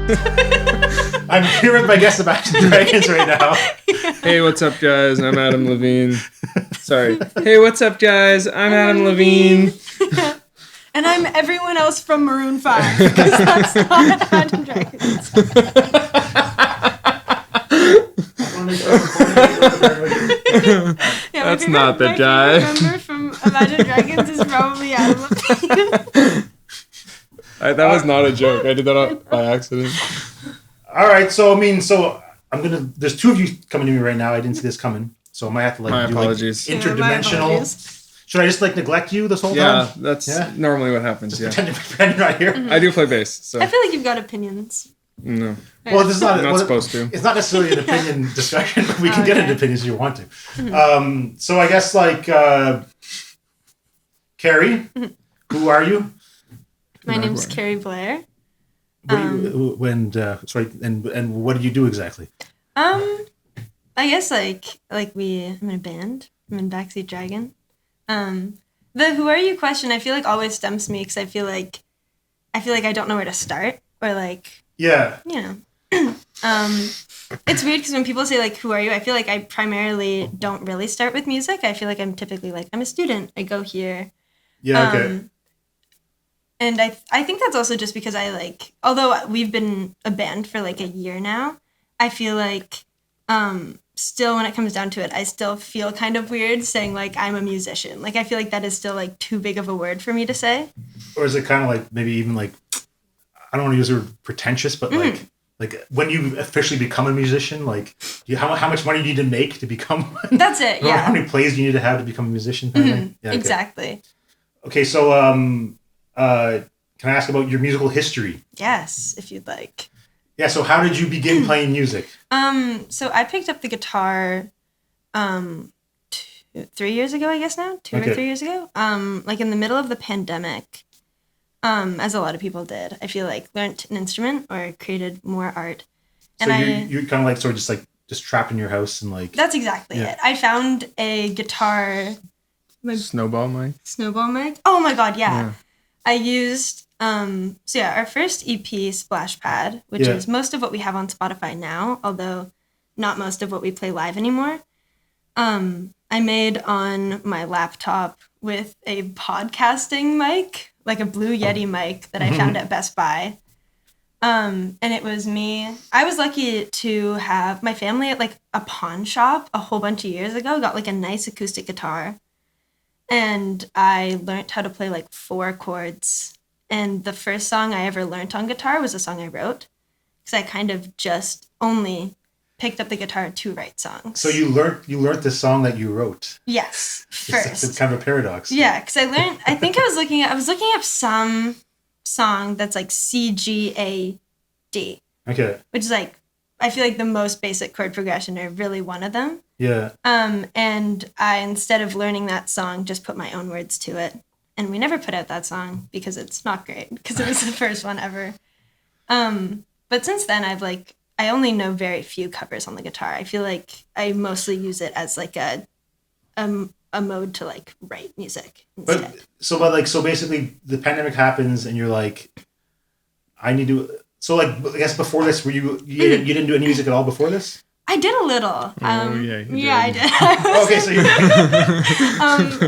I'm here with my guest, the Backseat Dragons, right now. Hey, what's up, guys? I'm Adam Levine. Sorry. Hey, what's up, guys? I'm Adam Levine. And I'm everyone else from Maroon 5, because that's not Imagine Dragons. Yeah, That's not the guy. My favorite member from Imagine Dragons is probably Adam Levine. That was not a joke. I did that by accident. All right, so I'm gonna. There's two of you coming to me right now. I didn't see this coming, so I might have to My do apologies. interdimensional. Should I just neglect you this whole time? Yeah, that's normally what happens. Just pretend you're not here. Mm-hmm. I do play bass, so I feel like you've got opinions. no. Well, this is not. I'm not supposed to. It's not necessarily an opinion discussion. But we can get into opinions if you want to. Mm-hmm. So I guess Carrie, who are you? My name's Carrie Blair. And what do you do exactly? I guess I'm in a band. I'm in Backseat Dragon. The who are you question I feel like always stumps me because I feel like I don't know where to start or it's weird because when people say who are you, I feel like I primarily don't really start with music. I feel like I'm typically I'm a student. I go here. Yeah. Okay. And I think that's also just because although we've been a band for a year now, I feel like still when it comes down to it, I still feel kind of weird saying I'm a musician. I feel like that is still too big of a word for me to say. Or is it kind of maybe even I don't want to use the word pretentious, but when you officially become a musician, how much money do you need to make to become one? That's it, yeah. How many plays do you need to have to become a musician? Mm-hmm. Yeah, okay. Exactly. Okay, so can I ask about your musical history? Yes, if you'd like. Yeah, so how did you begin playing music? So I picked up the guitar 3 years ago, I guess now? 2 or 3 years ago. In the middle of the pandemic, as a lot of people did. I feel learned an instrument or created more art. And so you're kind of sort of just trapped in your house and That's exactly it. I found a guitar... Snowball mic? Snowball mic? Oh my god, yeah. I used... our first EP, Splash Pad, which is most of what we have on Spotify now, although not most of what we play live anymore. I made on my laptop with a podcasting mic, a Blue Yeti mic that I found at Best Buy. And it was me. I was lucky to have my family at a pawn shop a whole bunch of years ago, got a nice acoustic guitar. And I learned how to play 4 chords. And the first song I ever learned on guitar was a song I wrote. Because I kind of just only picked up the guitar to write songs. So you learned the song that you wrote? Yes, first. It's kind of a paradox. Yeah, because I was looking up some song that's C, G, A, D. Okay. Which is I feel the most basic chord progression are really one of them. Yeah. And I, instead of learning that song, just put my own words to it. And we never put out that song because it's not great, because it was the first one ever. But since then, I only know very few covers on the guitar. I feel I mostly use it as a mode to write music instead. So basically the pandemic happens and you're I need to... So I guess before this, were you didn't do any music at all before this? I did a little. I did. Okay, so you're...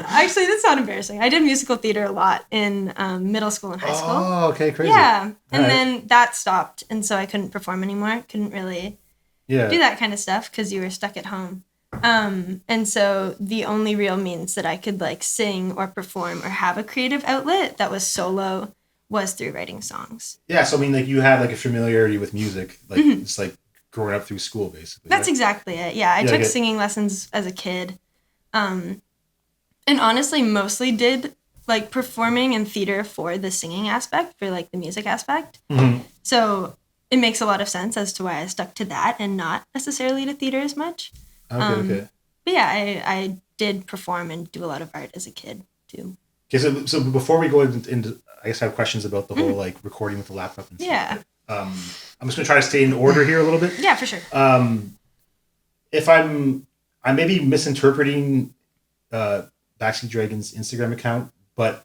Actually, that's not embarrassing. I did musical theater a lot in middle school and high school. Oh, okay, crazy. Yeah, and then that stopped, and so I couldn't perform anymore. Couldn't really do that kind of stuff because you were stuck at home. And so the only real means that I could sing or perform or have a creative outlet that was solo was through writing songs. Yeah, so you had a familiarity with music, just growing up through school, basically. That's exactly it. Yeah, I took singing lessons as a kid. And honestly, mostly did performing and theater for the singing aspect, for the music aspect. Mm-hmm. So it makes a lot of sense as to why I stuck to that and not necessarily to theater as much. Okay. But yeah, I did perform and do a lot of art as a kid too. Okay, so before we go into I guess I have questions about the whole recording with the laptop and stuff. Yeah. I'm just gonna try to stay in order here a little bit. Yeah, for sure. If I may be misinterpreting Backseat Dragon's Instagram account, but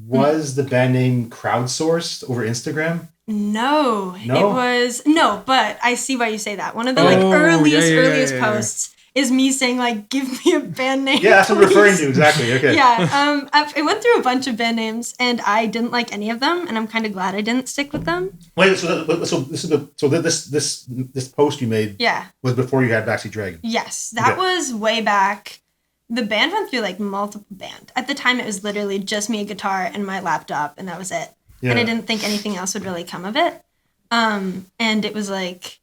was the band name crowdsourced over Instagram? No, No? it was no, but I see why you say that. One of the like Oh, earliest yeah. posts is me saying like, "Give me a band name." Yeah, that's what I'm referring please." to exactly. Okay. Yeah, I went through a bunch of band names and I didn't like any of them, and I'm kind of glad I didn't stick with them. Wait, this post you made Yeah. was before you had Backseat Dragon. Yes, that was way back. The band went through like multiple bands. At the time, it was literally just me, a guitar, and my laptop, and that was it. Yeah. And I didn't think anything else would really come of it. And it was like,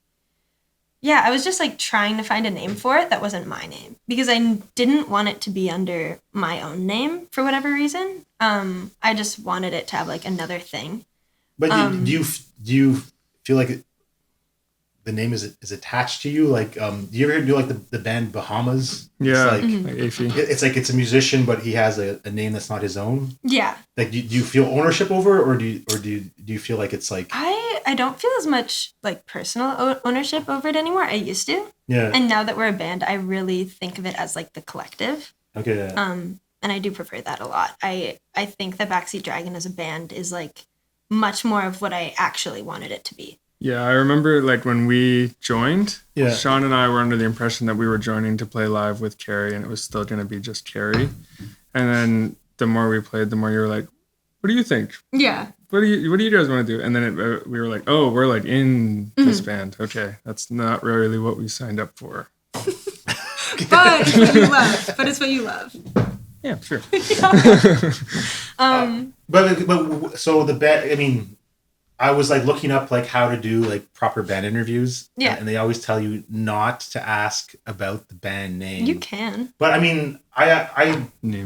yeah, I was just like trying to find a name for it that wasn't my name because I didn't want it to be under my own name for whatever reason. I just wanted it to have like another thing. But do you feel like the name is attached to you? Like, do you ever do like the band Bahamas? Yeah, It's like, like Afi. it's like it's a musician, but he has a name that's not his own. Yeah. Like, do you feel ownership over it, or do you feel like it's like I don't feel as much like personal ownership over it anymore. I used to. yeah? And now that we're a band, I really think of it as like the collective. Okay. Yeah. And I do prefer that a lot. I think that Backseat Dragon as a band is like much more of what I actually wanted it to be. Yeah, I remember like when we joined, Yeah. Sean and I were under the impression that we were joining to play live with Carrie and it was still going to be just Carrie. And then the more we played, the more you were like, what do you think? Yeah. What do you guys want to do? And then we were like, oh, we're like in this band. Okay, that's not really what we signed up for. But it's what you love. But it's what you love. Yeah, sure. But so the band. I mean, I was like looking up like how to do like proper band interviews. Yeah. And they always tell you not to ask about the band name. You can. But I mean, I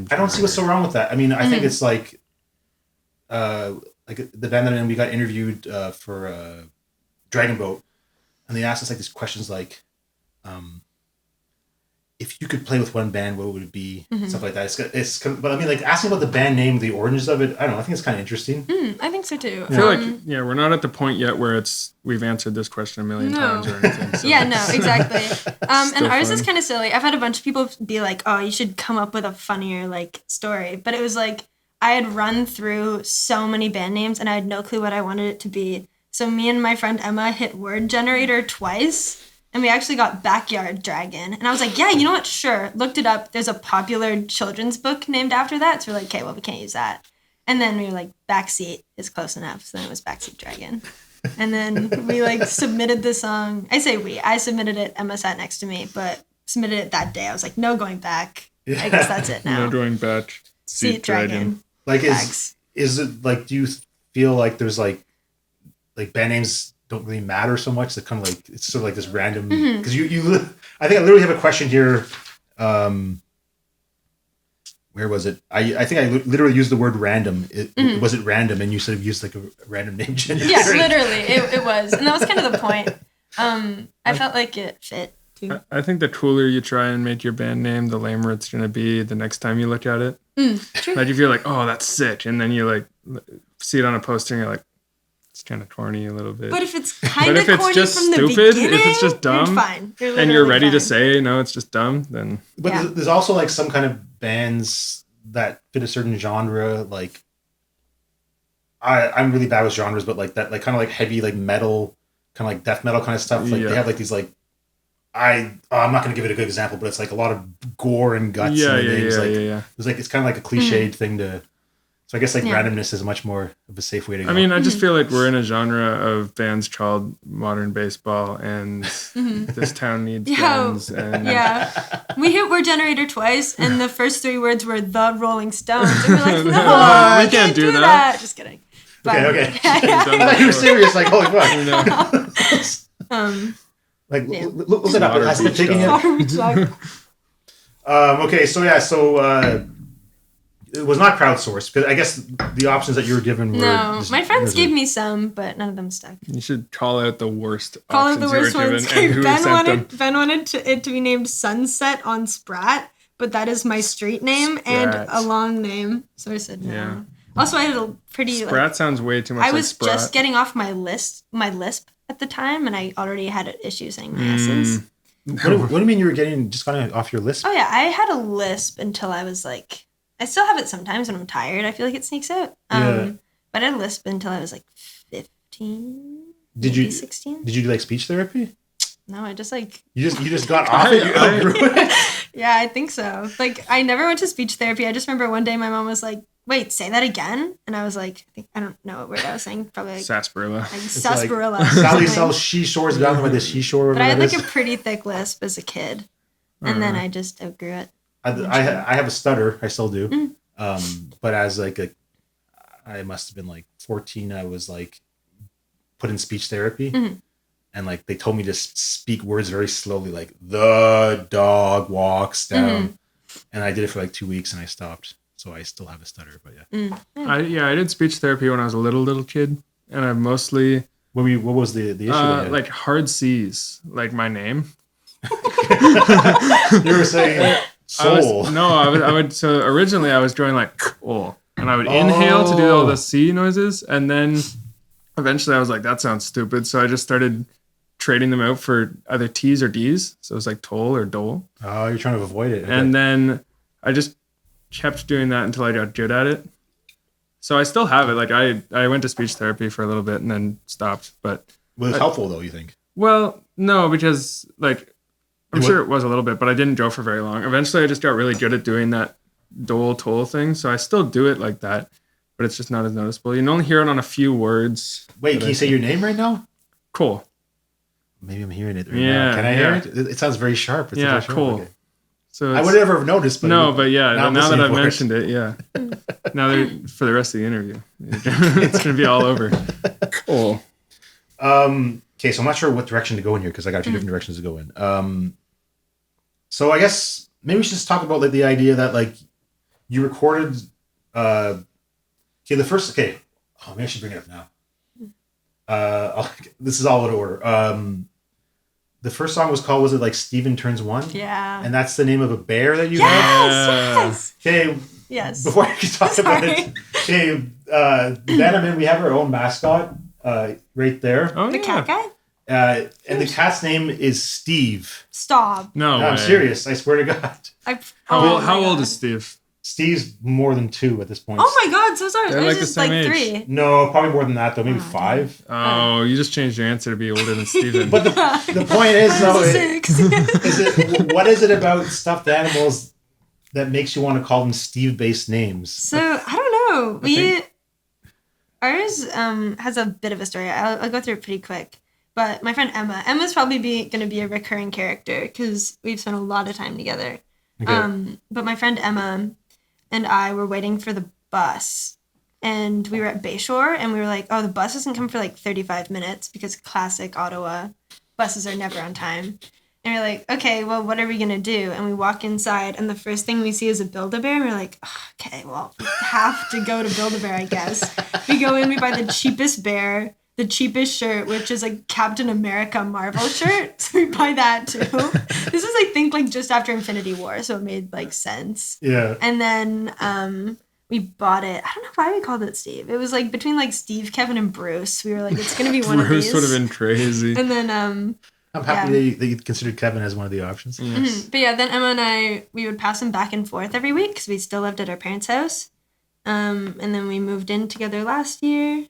don't see what's so wrong with that. I mean, I think it's like the band that we got interviewed for Dragon Boat, and they asked us like these questions like, if you could play with one band, what would it be? Stuff like that. But I mean, like asking about the band name, the origins of it. I don't know. I think it's kind of interesting. I think so too. I feel like we're not at the point yet where we've answered this question a million times or anything. So. Yeah, no, exactly. And ours is fun. kind of silly. I've had a bunch of people be like, "Oh, you should come up with a funnier like story," but it was like I had run through so many band names and I had no clue what I wanted it to be. So me and my friend Emma hit word generator twice. And we actually got Backyard Dragon. And I was like, yeah, you know what? Sure. Looked it up. There's a popular children's book named after that. So we're like, okay, well, we can't use that. And then we were like, Backseat is close enough. So then it was Backseat Dragon. And then we like submitted the song. I say we. I submitted it. Emma sat next to me, but submitted it that day. I was like, no going back. I guess that's it now. No going back. Seat Dragon. Like, Facts. is it like? Do you feel like there's like band names don't really matter so much? That kind of like it's sort of like this random because you I think I literally have a question here. Where was it? I think I literally used the word random. Was it random? And you sort of used like a random name generator. Yeah, literally, it was, and that was kind of the point. I felt like it fit too. I think the cooler you try and make your band name, the lamer it's going to be the next time you look at it. True. Like if you're like, oh, that's sick. And then you like see it on a poster and you're like, it's kind of corny a little bit. But if it's kind of corny just from the stupid, beginning, if it's just dumb, you're fine. and you're ready to fine. say, no, it's just dumb, then... But Yeah. there's also like some kind of bands that fit a certain genre. Like I'm really bad with genres, but like that, like kind of like heavy, like metal, kind of like death metal kind of stuff. Like they have like these like I'm not going to give it a good example, but it's like a lot of gore and guts. Yeah. It's like it's kind of like a cliched thing to. So I guess like randomness is much more of a safe way to go. I mean, I just feel like we're in a genre of bands called modern baseball, and this town needs bands. And we hit word generator twice, and the first three words were the Rolling Stones. And we're like, no, we can't do that. Just kidding. But, okay. I thought you were serious. Like, holy fuck. Like, look it up. It has been taken yet. Okay, so it was not crowdsourced because I guess the options that you were given were. No, my friends gave me some, but none of them stuck. You should call out the worst Call out options the worst you were ones. given and who sent them. Ben wanted it to be named Sunset on Sprat, but that is my street name and a long name, so I said no. Yeah. Also, I had a pretty Sprat sounds way too much. I was like Sprat. just getting off my lisp at the time, and I already had issues saying my S's. What do you mean you were just kind of off your list? Oh yeah, I had a lisp until I was like, I still have it sometimes when I'm tired. I feel like it sneaks out. But I had a lisp until I was like maybe 16. Did you do like speech therapy? No, I just like... You just got off it? You outgrew it? Yeah, I think so. Like, I never went to speech therapy. I just remember one day my mom was like, wait, say that again? And I was like, I don't know what word I was saying. Probably like... Sarsaparilla. Like sarsaparilla. Like, Sally sells she-shores down by the seashore. But I had like a pretty thick lisp as a kid. And then I just outgrew it. I have a stutter. I still do. But as like I must have been like 14. I was like put in speech therapy. And like they told me to speak words very slowly, like the dog walks down, and I did it for like 2 weeks and I stopped. So I still have a stutter, but yeah. I did speech therapy when I was a little kid, and I mostly what was the issue? Like hard C's, like my name. You were saying soul. I would. So originally I was drawing like "ol," and I would inhale to do all the C noises, and then eventually I was like, that sounds stupid, so I just started trading them out for either T's or D's. So it was like toll or dole. Oh, you're trying to avoid it. Okay. And then I just kept doing that until I got good at it. So I still have it. Like I went to speech therapy for a little bit and then stopped. But was it helpful though, you think? Well, no, because like I'm sure it was a little bit, but I didn't draw for very long. Eventually I just got really good at doing that dole toll thing. So I still do it like that, but it's just not as noticeable. You can only hear it on a few words. Wait, can you say your name right now? Cool. Maybe I'm hearing it right now. Can I hear it? It sounds very sharp. It's sharp. Cool. Okay. So I would never have noticed. But now that I've mentioned it, now for the rest of the interview, it's going to be all over. Cool. Okay, so I'm not sure what direction to go in here because I got two different directions to go in. So I guess maybe we should just talk about like the idea that like you recorded. Oh, maybe I should bring it up now. This is all in order. The first song was it like Steven Turns One? Yeah. And that's the name of a bear that you had? Yes! Okay. Yes. Before I can talk about it. Okay, Ben, we have our own mascot right there. Oh, the cat guy? And the cat's name is Steve. Stop. No, I'm serious. I swear to God. How old is Steve? Steve's more than 2 at this point. Oh my God, so sorry. They're I was like just the same like age. 3. No, probably more than that though. Maybe 5. Oh, you just changed your answer to be older than Steven. But the point is though, 6. what is it about stuffed animals that makes you want to call them Steve-based names? So I don't know. Ours has a bit of a story. I'll go through it pretty quick. But my friend Emma's probably going to be a recurring character because we've spent a lot of time together. Okay. But my friend Emma and I were waiting for the bus, and we were at Bayshore, and we were like, oh, the bus doesn't come for like 35 minutes because classic Ottawa, buses are never on time. And we're like, okay, well, what are we going to do? And we walk inside, and the first thing we see is a Build-A-Bear, and we're like, oh, okay, well, we have to go to Build-A-Bear, I guess. We go in, we buy the cheapest bear, the cheapest shirt, which is a Captain America Marvel shirt. So we buy that too. This is, I think, like just after Infinity War, so it made like sense. Yeah. And then we bought it. I don't know why we called it Steve. It was like between like Steve, Kevin, and Bruce. We were like, it's gonna be one of these. Bruce would have been crazy. And then I'm happy that you considered Kevin as one of the options. Yes. Mm-hmm. But yeah, then Emma and I, we would pass him back and forth every week because we still lived at our parents' house. And then we moved in together last year.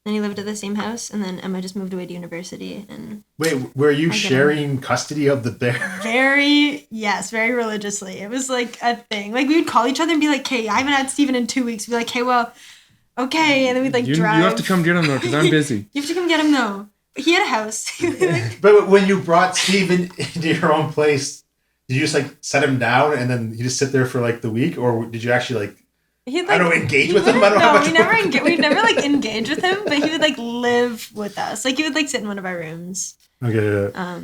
Then he lived at the same house, and then Emma just moved away to university. And wait, were you sharing custody of the bear? Very religiously. It was like a thing. Like we would call each other and be like, "Hey, I haven't had Steven in 2 weeks." We'd be like, "Hey, well, okay," and then we'd like drive. You have to come get him though, because I'm busy. You have to come get him though. But he had a house. But when you brought Steven into your own place, did you just like set him down and then he just sit there for like the week, or did you actually like? Engage with him? We never like engage with him, but he would like live with us. Like he would like sit in one of our rooms. Okay. Yeah.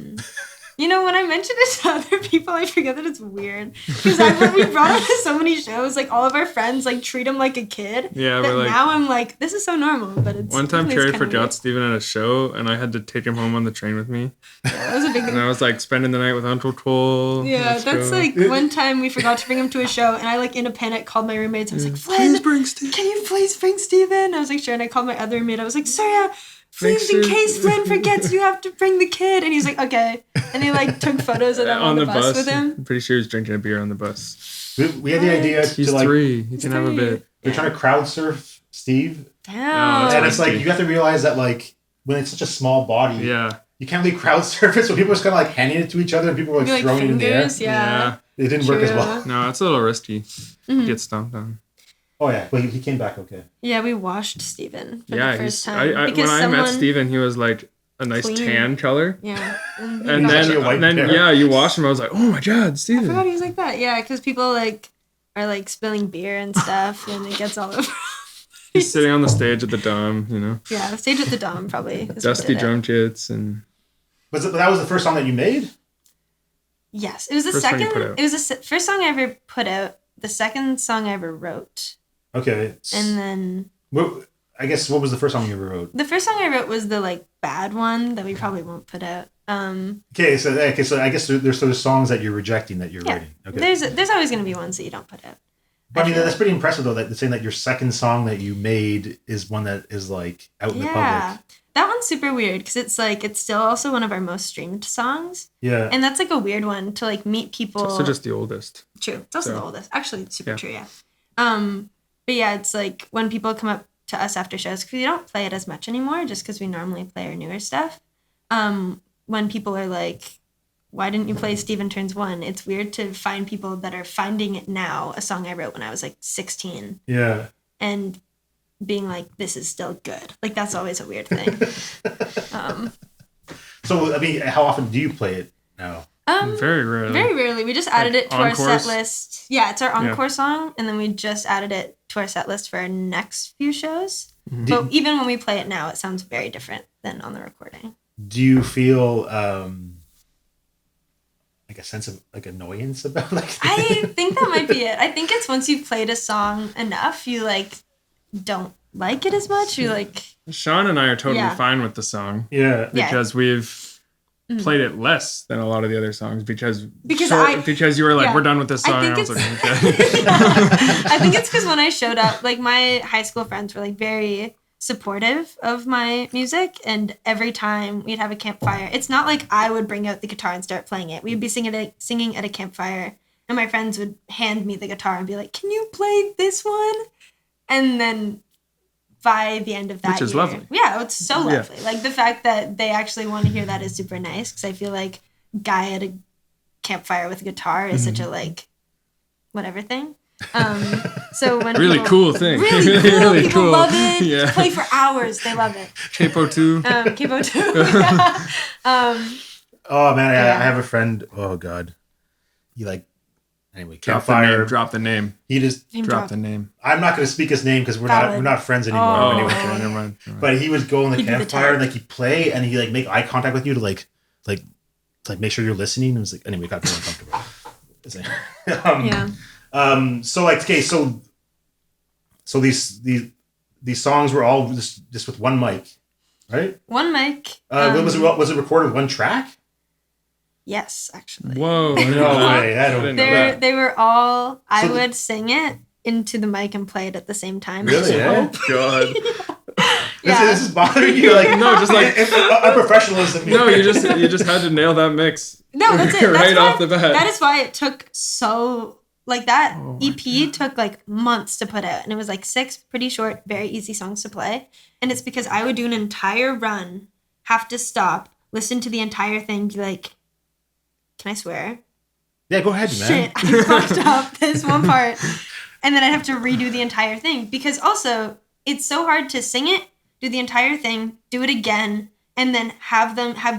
You know, when I mention it to other people, I forget that it's weird. Because we brought him to so many shows, like all of our friends like treat him like a kid. Yeah, but we're like, now I'm like, this is so normal, but it's one time Carrie forgot Steven at a show and I had to take him home on the train with me. Yeah, that was a big thing. And I was like spending the night with Uncle Cole. Yeah, that's like one time we forgot to bring him to a show and I like in a panic called my roommates. I was like, Flynn, please bring Steven. Can you please bring Steven? I was like, sure. And I called my other roommate. I was like, Sarah, please, in case Flynn forgets, you have to bring the kid. And he's like, okay. And they like took photos of them on the bus with him. I'm pretty sure he's drinking a beer on the bus. We had the idea he's to like... 3. He can have a bit. We're trying to crowd surf Steve. Damn. And it's like, you have to realize that like, when it's such a small body, Yeah. you can't really crowd surface, so people are just kind of like handing it to each other, and people are like throwing it in the air. Yeah. It didn't work as well. No, it's a little risky. Get stomped on. Oh yeah, but he came back okay. Yeah, we washed Steven for the first time. When I met Steven, he was like a nice clean. tan color. Yeah. And then you wash him. I was like, oh my God, Steven. I forgot he was like that. Yeah, because people like are like spilling beer and stuff, and it gets all over. He's sitting on the stage at the Dom, Yeah, the stage at the Dom probably. Dusty drum kits and. But that was the first song that you made? Yes, it was the second. It was the first song I ever put out. The second song I ever wrote. Okay. And then. I guess what was the first song you ever wrote? The first song I wrote was the like bad one that we probably won't put out. Okay, so I guess there's songs that you're rejecting that you're writing. Okay. There's always going to be ones that you don't put out. But I mean, that's pretty impressive though. That saying that your second song that you made is one that is like out in the public. Yeah, that one's super weird because it's still also one of our most streamed songs. Yeah, and that's like a weird one to like meet people. It's also just the oldest. True, it's also the oldest. Actually, super true. Yeah. But yeah, it's like when people come up to us after shows because we don't play it as much anymore, just because we normally play our newer stuff. When people are like, why didn't you play Steven Turns 1? It's weird to find people that are finding it now, a song I wrote when I was like 16. Yeah. And being like, this is still good. Like, that's always a weird thing. So, I mean, how often do you play it now? Very rarely. Very rarely. We just added it to our encores? set list. Yeah, it's our encore song. And then we just added it to our set list for our next few shows. Mm-hmm. But even when we play it now, it sounds very different than on the recording. Do you feel... like a sense of like annoyance about like I think that might be it. I think it's once you've played a song enough, you like don't like it as much. You like Sean and I are totally fine with the song. Yeah. Because we've played it less than a lot of the other songs because you were like, we're done with this song. And I was like, okay. I think it's because when I showed up, like my high school friends were like very supportive of my music, and every time we'd have a campfire, it's not like I would bring out the guitar and start playing it. We'd be singing at a campfire, and my friends would hand me the guitar and be like, can you play this one? And then by the end of that which is year, lovely. Yeah, it's so lovely. Like the fact that they actually want to hear that is super nice, because I feel like guy at a campfire with a guitar is such a like whatever thing. So when cool thing. Really people cool. Love it. Yeah. Play for hours. They love it. Capo 2. Capo 2. Yeah. Oh man, I have a friend. Oh god, he like anyway. Campfire. Drop the name. He just dropped the name. I'm not going to speak his name because we're not friends anymore. Oh, anyway. okay, never mind. But he would go on the campfire and like he'd play and he like make eye contact with you to like make sure you're listening. It was like anyway, it got very uncomfortable. So like okay, so these songs were all just with one mic, right? One mic. Was it recorded with one track? Yes, actually. Whoa! No way! I don't know that. They were all. I would sing it into the mic and play it at the same time. Really? Oh God! This is bothering you? Like no, just like unprofessionalism. No, you just had to nail that mix. No, that's it. Right off the bat. That is why it took so. Like that EP took like months to put out, and it was like 6 pretty short, very easy songs to play. And it's because I would do an entire run, have to stop, listen to the entire thing, be like, can I swear? Yeah, go ahead, man. Shit, I fucked up this one part. And then I'd have to redo the entire thing, because also it's so hard to sing it, do the entire thing, do it again, and then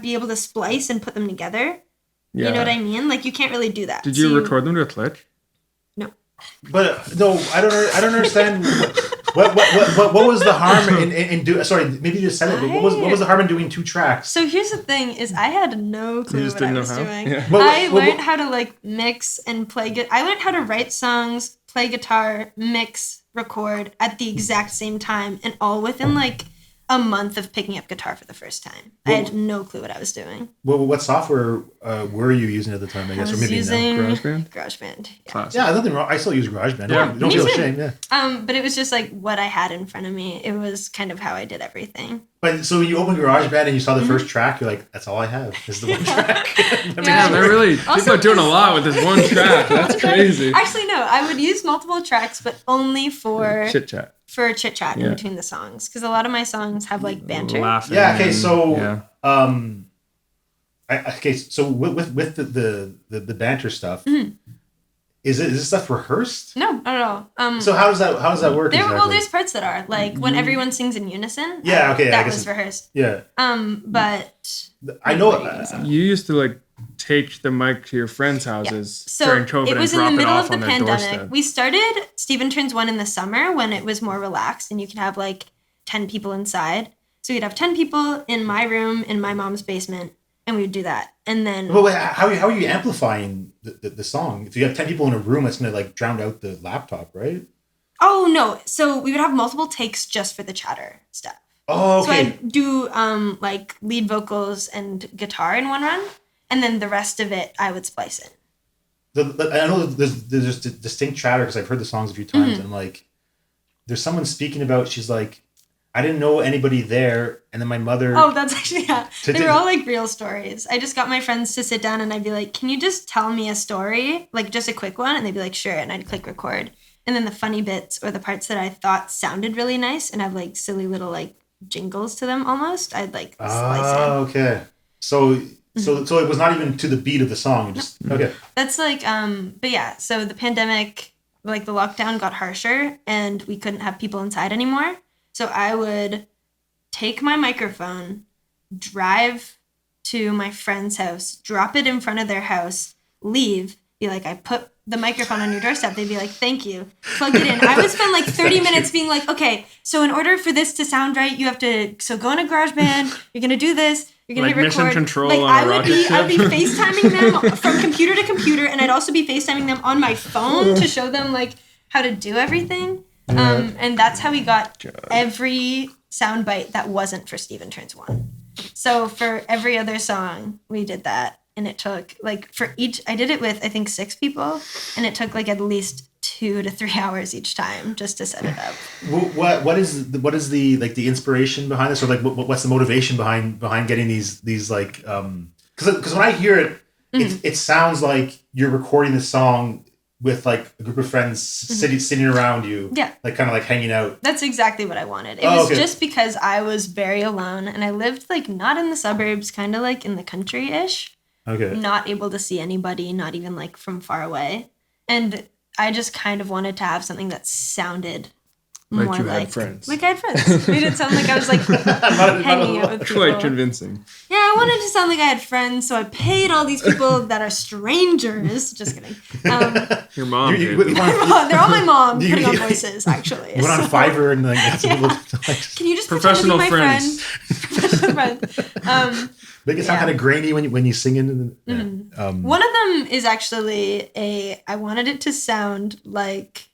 be able to splice and put them together. Yeah. You know what I mean? Like you can't really do that. Did you record them to a click? No. But no, I don't understand. What was the harm in doing? Sorry, maybe you just said it. But what was the harm in doing 2 tracks? So here's the thing: is I had no clue what I was doing. Yeah. I learned how to like mix and play. I learned how to write songs, play guitar, mix, record at the exact same time, and all within like a month of picking up guitar for the first time. I had no clue what I was doing. Well, what software were you using at the time, I guess? I was using GarageBand? GarageBand. Yeah, nothing wrong. I still use GarageBand. Yeah. Don't feel ashamed. Yeah. But it was just like what I had in front of me. It was kind of how I did everything. But so when you open GarageBand and you saw the first track, you're like, that's all I have. Is the one track. Yeah, they're really people are doing a lot with this one track. That's crazy. Actually, no. I would use multiple tracks, but only for chit chat. for chit chat in between the songs because a lot of my songs have like banter. Laughing. Yeah. Okay. So yeah. So with the banter stuff, is this stuff rehearsed? No, not at all. So how does that work? Well, there's parts that are like when everyone sings in unison. Yeah. Okay. That was rehearsed. Yeah. But I know. You used to like take the mic to your friends' houses during COVID it was and drop in the it middle off of the on their pandemic. doorstep. We started Steven Turns 1 in the summer when it was more relaxed and you could have like 10 people inside. So we'd have 10 people in my room in my mom's basement and we would do that. And then... Well, how are you amplifying the song? If you have 10 people in a room, it's going to like drown out the laptop, right? Oh, no. So we would have multiple takes just for the chatter stuff. Oh, okay. So I'd do like lead vocals and guitar in one run. And then the rest of it, I would splice in. I know there's distinct chatter because I've heard the songs a few times. And like, there's someone speaking about, she's like, I didn't know anybody there. And then my mother... Oh, that's actually, they were all like real stories. I just got my friends to sit down and I'd be like, can you just tell me a story? Like just a quick one. And they'd be like, sure. And I'd click record. And then the funny bits or the parts that I thought sounded really nice and have like silly little like jingles to them almost, I'd like slice in. Oh, okay. So it was not even to the beat of the song. Just okay. That's like but yeah, so the pandemic, like the lockdown got harsher and we couldn't have people inside anymore. So I would take my microphone, drive to my friend's house, drop it in front of their house, leave, be like, I put the microphone on your doorstep. They'd be like, thank you. Plug it in. I would spend like 30 minutes being like, okay, so in order for this to sound right, you have to, so go in a GarageBand, you're going to do this, you're going to hit record. Mission control like on I a would rocket be, ship. I would be FaceTiming them from computer to computer, and I'd also be FaceTiming them on my phone to show them like how to do everything. And that's how we got every soundbite that wasn't for Steven Turns 1. So for every other song, we did that. And it took, like, for each, I did it with, I think, 6 people. And it took, like, at least 2 to 3 hours each time just to set it up. What is the like the inspiration behind this, or like what's the motivation behind getting these like because when I hear it, it sounds like you're recording the song with like a group of friends sitting around you, like kind of like hanging out. That's exactly what I wanted. It was just because I was very alone and I lived like not in the suburbs, kind of like in the country-ish. Okay. Not able to see anybody, not even like from far away. And I just kind of wanted to have something that sounded more like... had friends. Like I had friends. Made it sound like I was like hanging out with people. Quite convincing. Yeah, I wanted to sound like I had friends, so I paid all these people that are strangers. Just kidding. Your mom did. They're all my mom putting on voices, actually. You went on Fiverr and like... Can you just professional pretend to be my friends. friend? Professional friend. Make it sound kind of grainy when you sing in. One of them is actually I wanted it to sound like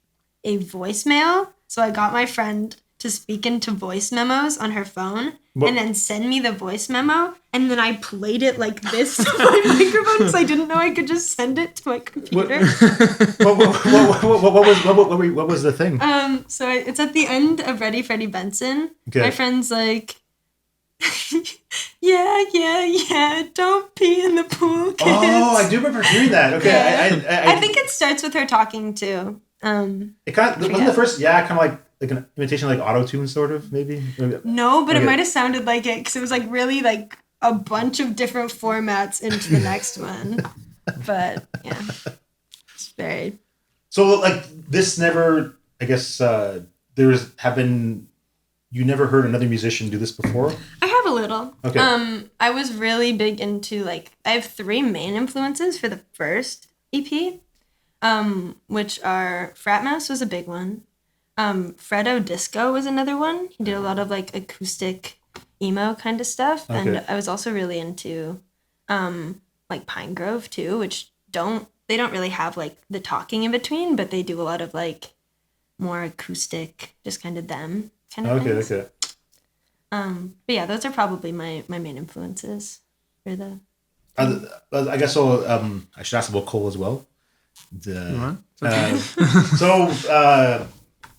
a voicemail. So I got my friend to speak into voice memos on her phone and then send me the voice memo. And then I played it like this to my microphone because I didn't know I could just send it to my computer. What was the thing? So it's at the end of Ready Freddie Benson. Okay. My friend's like, yeah, don't pee in the pool, kids. Oh, I do remember hearing that. Okay, yeah. I think it starts with her talking too. It kind of wasn't the first, kind of like an imitation, like auto-tune, sort of, maybe. No, but it might have sounded like it because it was like really like a bunch of different formats into the next one. But yeah, it's very. So like this never, I guess you never heard another musician do this before? I have a little. Okay. I was really big into like I have 3 main influences for the first EP. Which are Frat Mouse was a big one. Fredo Disco was another one. He did a lot of like acoustic emo kind of stuff. Okay. And I was also really into like Pine Grove too, which they don't really have like the talking in between, but they do a lot of like more acoustic, just kind of them kind of things. Okay. But yeah, those are probably my main influences for the I guess so. I should ask about Cole as well.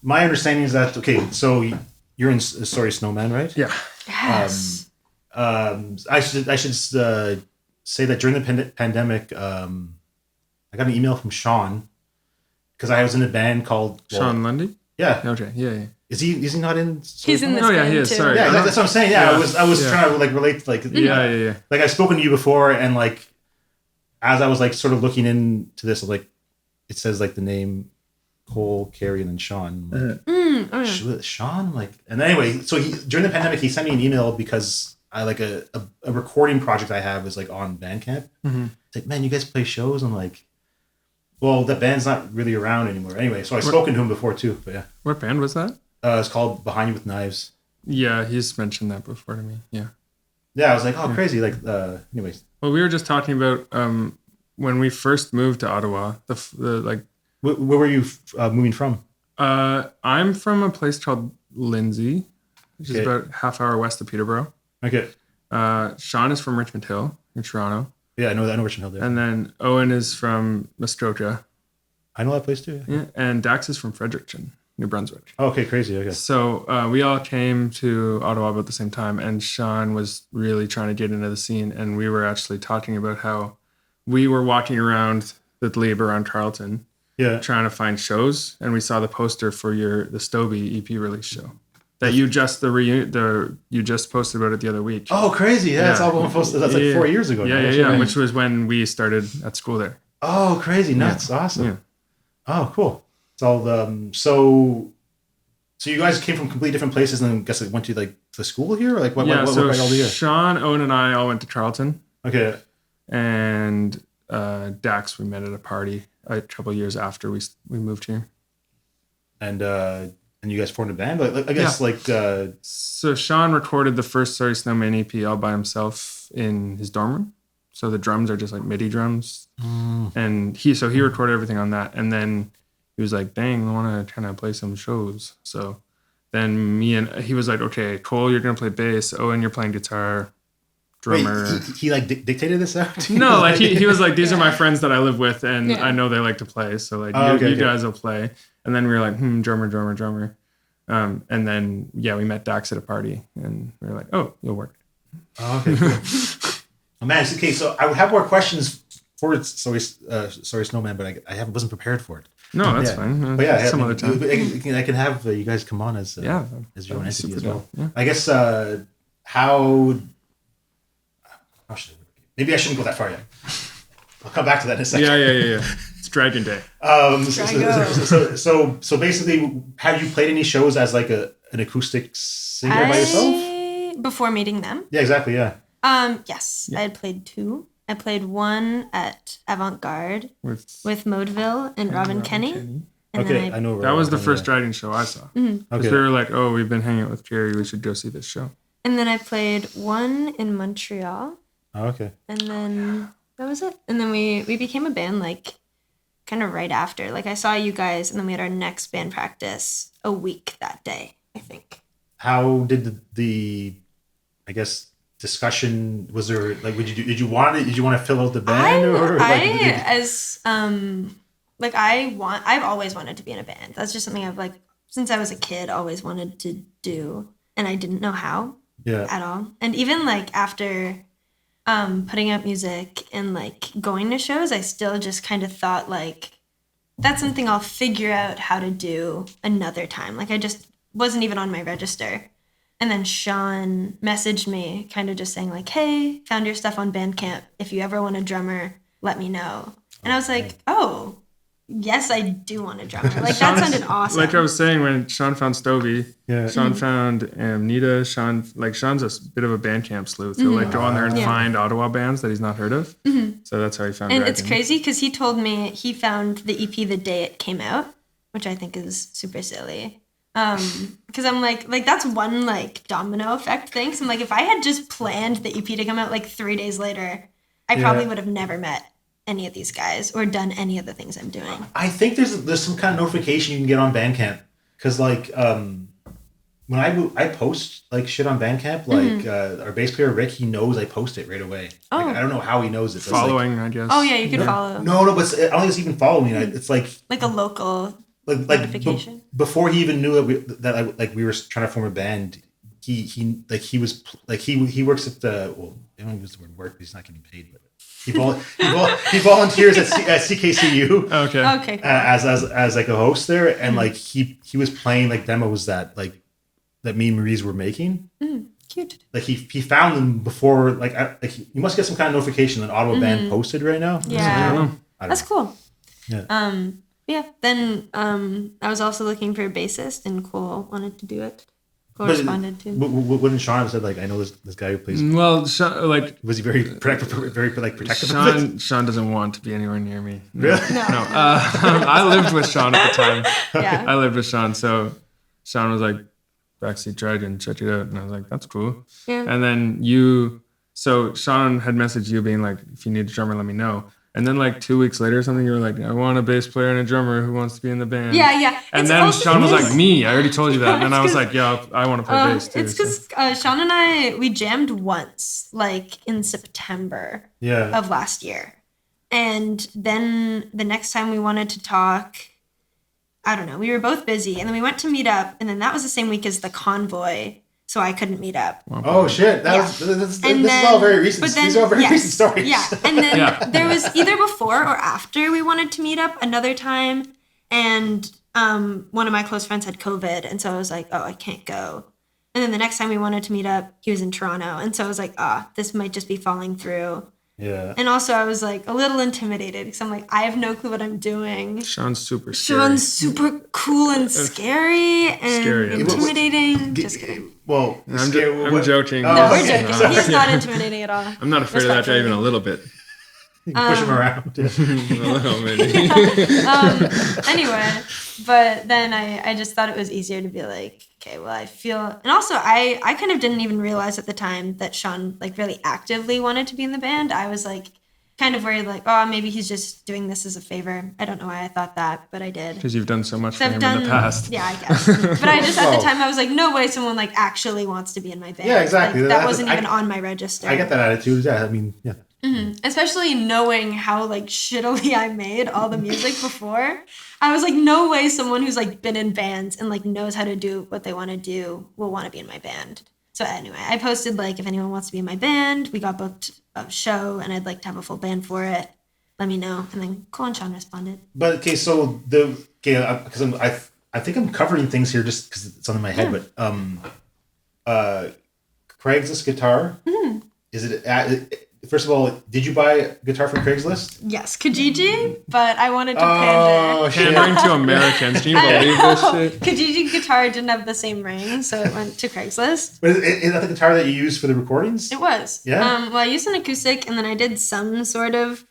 My understanding is that so you're in Sorry Snowman, right? Yeah. Yes. I should say that during the pandemic, I got an email from Sean because I was in a band called Sean Lundy. Yeah. Okay. Yeah. Is he not in? He's in this Oh, yeah, band he is. too. Sorry. Yeah, that's what I'm saying. Yeah, Yeah. I was Yeah. trying to like relate to like Yeah. like I've spoken to you before, and like as I was like sort of looking into this, like it says like the name Cole, Carrie, and then Sean. Like, Sean, like, and anyway, so during the pandemic, he sent me an email because I like a recording project I have is like on Bandcamp. Mm-hmm. It's like, man, you guys play shows? I'm like, well, the band's not really around anymore. Anyway, so I've spoken to him before too. But yeah, What band was that? it's called Behind You with Knives. Yeah, he's mentioned that before to me. Yeah. Yeah, I was like, oh, crazy. Like, anyways, Well, we were just talking about when we first moved to Ottawa. The like, where were you moving from? I'm from a place called Lindsay, which is Okay. about half hour west of Peterborough. Okay, Sean is from Richmond Hill in Toronto, yeah, I know Richmond Hill there. and then Owen is from Muskoka, I know that place too. Yeah. yeah, and Dax is from Fredericton, New Brunswick. Oh, okay, crazy. Okay. So we all came to Ottawa about the same time, and Sean was really trying to get into the scene, and we were actually talking about how we were walking around the Glebe around Carleton, Yeah. trying to find shows, and we saw the poster for the Stobie EP release show that you just you just posted about it the other week. Oh, crazy. Yeah, it's all going posted. That's like 4 years ago. Yeah, now. yeah, which was when we started at school there. Oh, crazy. Nuts. Awesome. Yeah. Oh, cool. It's all so you guys came from completely different places and then I guess like went to like the school here or like what So brought you all here? Sean, Owen, and I all went to Carleton, Okay. and Dax we met at a party a couple of years after we moved here. And you guys formed a band? Like I guess So Sean recorded the first Sorry Snowman EP all by himself in his dorm room. So the drums are just like MIDI drums, and he recorded everything on that. And then he was like, "Dang, I want to kind of play some shows." So then he was like, "Okay, Cole, you're gonna play bass. Owen, you're playing guitar, drummer." Wait, he like dictated this out? No, like he was like, "These are my friends that I live with, and I know they like to play. So like, you guys will play." And then we were like, drummer. And then we met Dax at a party, and we were like, "Oh, you'll work." Oh, okay. Cool. Oh, man, okay. So I would have more questions for Sorry Snowman, but I wasn't prepared for it. No, that's fine. But yeah, some other time. I can have you guys come on as your own entity as well. Yeah. I guess how should maybe I shouldn't go that far yet. I'll come back to that in a second. Yeah. It's Dragon Day. So basically, have you played any shows as like an acoustic singer by yourself? Before meeting them? Yeah, exactly. Yeah. Yes, I had played 2. I played one at Avant Garde with Modeville and Robin Kenny. And Okay, then I know. That was the first Dragon show I saw. Because we were like, "Oh, we've been hanging out with Carrie. We should go see this show." And then I played one in Montreal. Oh, okay. And then that was it. And then we became a band like kind of right after. Like I saw you guys, and then we had our next band practice a week that day, I think. How did the I guess discussion was there like did you want to fill out the band I've always wanted to be in a band. That's just something I've like since I was a kid always wanted to do, and I didn't know how at all. And even like after putting out music and like going to shows, I still just kind of thought like that's something I'll figure out how to do another time. Like I just wasn't even on my register. And then Sean messaged me kind of just saying like, "Hey, found your stuff on Bandcamp. If you ever want a drummer, let me know." And I was like, "Oh, yes, I do want a drummer." Like that sounded awesome. Like I was saying, when Sean found Stobie, Sean found Nita. Sean's a bit of a Bandcamp sleuth. He'll like go on there and find Ottawa bands that he's not heard of. So that's how he found. And Dragon. it's crazy because he told me he found the EP the day it came out, which I think is super silly. Because I'm like that's one like domino effect thing. So I'm like, if I had just planned the EP to come out like 3 days later, I probably would have never met any of these guys or done any of the things I'm doing. I think there's some kind of notification you can get on Bandcamp because like when I post like shit on Bandcamp, like our bass player Rick, he knows I post it right away. Oh. Like, I don't know how he knows it. Following, I guess. Oh yeah, you can follow. No, but I don't think it's even following. It's like a local like notification. before he even knew it, we were trying to form a band. he works at the I don't use the word work because he's not getting paid, but he volunteers at CKCU. Okay. Cool. As like a host there, and like he was playing like demos that me and Marie's were making. Cute. Like he found them before you must get some kind of notification that Ottawa band posted right now. Yeah. I don't know. That's cool. Yeah. Yeah. Then I was also looking for a bassist, and Cole wanted to do it. Cole But responded to. Wouldn't Sean have said like, I know this guy who plays? Well, Sean, like Was he very protective of it? Sean doesn't want to be anywhere near me. Really? No. No. I lived with Sean at the time. Yeah. I lived with Sean, so Sean was like, Backseat Dragon, check it out. And I was like, that's cool. Yeah. And then so Sean had messaged you being like, if you need a drummer, let me know. And then like 2 weeks later or something, you were like, I want a bass player and a drummer who wants to be in the band. Yeah. And It's then also- Sean was like, me, I already told you that. And then I was like, yeah, I want to play bass too. It's because Sean and we jammed once, like in September Yeah. of last year. And then the next time we wanted to talk, I don't know, we were both busy. And then we went to meet up. And then that was the same week as the convoy. So I couldn't meet up. Oh shit! This is all very recent. These are all very recent stories. Yeah, and then there was either before or after we wanted to meet up another time, and one of my close friends had COVID, and so I was like, oh, I can't go. And then the next time we wanted to meet up, he was in Toronto, and so I was like, this might just be falling through. Yeah. And also I was like a little intimidated because I'm like, I have no clue what I'm doing. Sean's super scary. Sean's super cool and scary and Scary. intimidating. Just kidding. Well, I'm joking. No, we're okay. joking. He's not intimidating at all. I'm not afraid of that guy even a little bit. You can push him around. A little maybe. Anyway, but then I just thought it was easier to be like, okay, well, I feel, and also I kind of didn't even realize at the time that Sean like really actively wanted to be in the band. I was like kind of worried, like, oh, maybe he's just doing this as a favor. I don't know why I thought that, but I did. Because you've done so much for I've him done, in the past. yeah, I guess. But I just at the time I was like, no way, someone like actually wants to be in my band. Yeah, exactly. Like, that wasn't even on my register. I get that attitude. Yeah, I mean, yeah. Especially knowing how like shittily I made all the music before. I was like, no way someone who's like been in bands and like knows how to do what they want to do will want to be in my band. So anyway, I posted like, if anyone wants to be in my band, we got booked a show and I'd like to have a full band for it. Let me know. And then Cole and Sean responded. But okay, so because I think I'm covering things here just because it's on my head. But Craigslist guitar. Is it? First of all, did you buy a guitar from Craigslist? Yes, Kijiji, but I wanted to pander. Pandering to Americans. Can you believe this shit? Kijiji guitar didn't have the same ring, so it went to Craigslist. But is that the guitar that you use for the recordings? It was. Yeah. Well, I used an acoustic, and then I did some sort of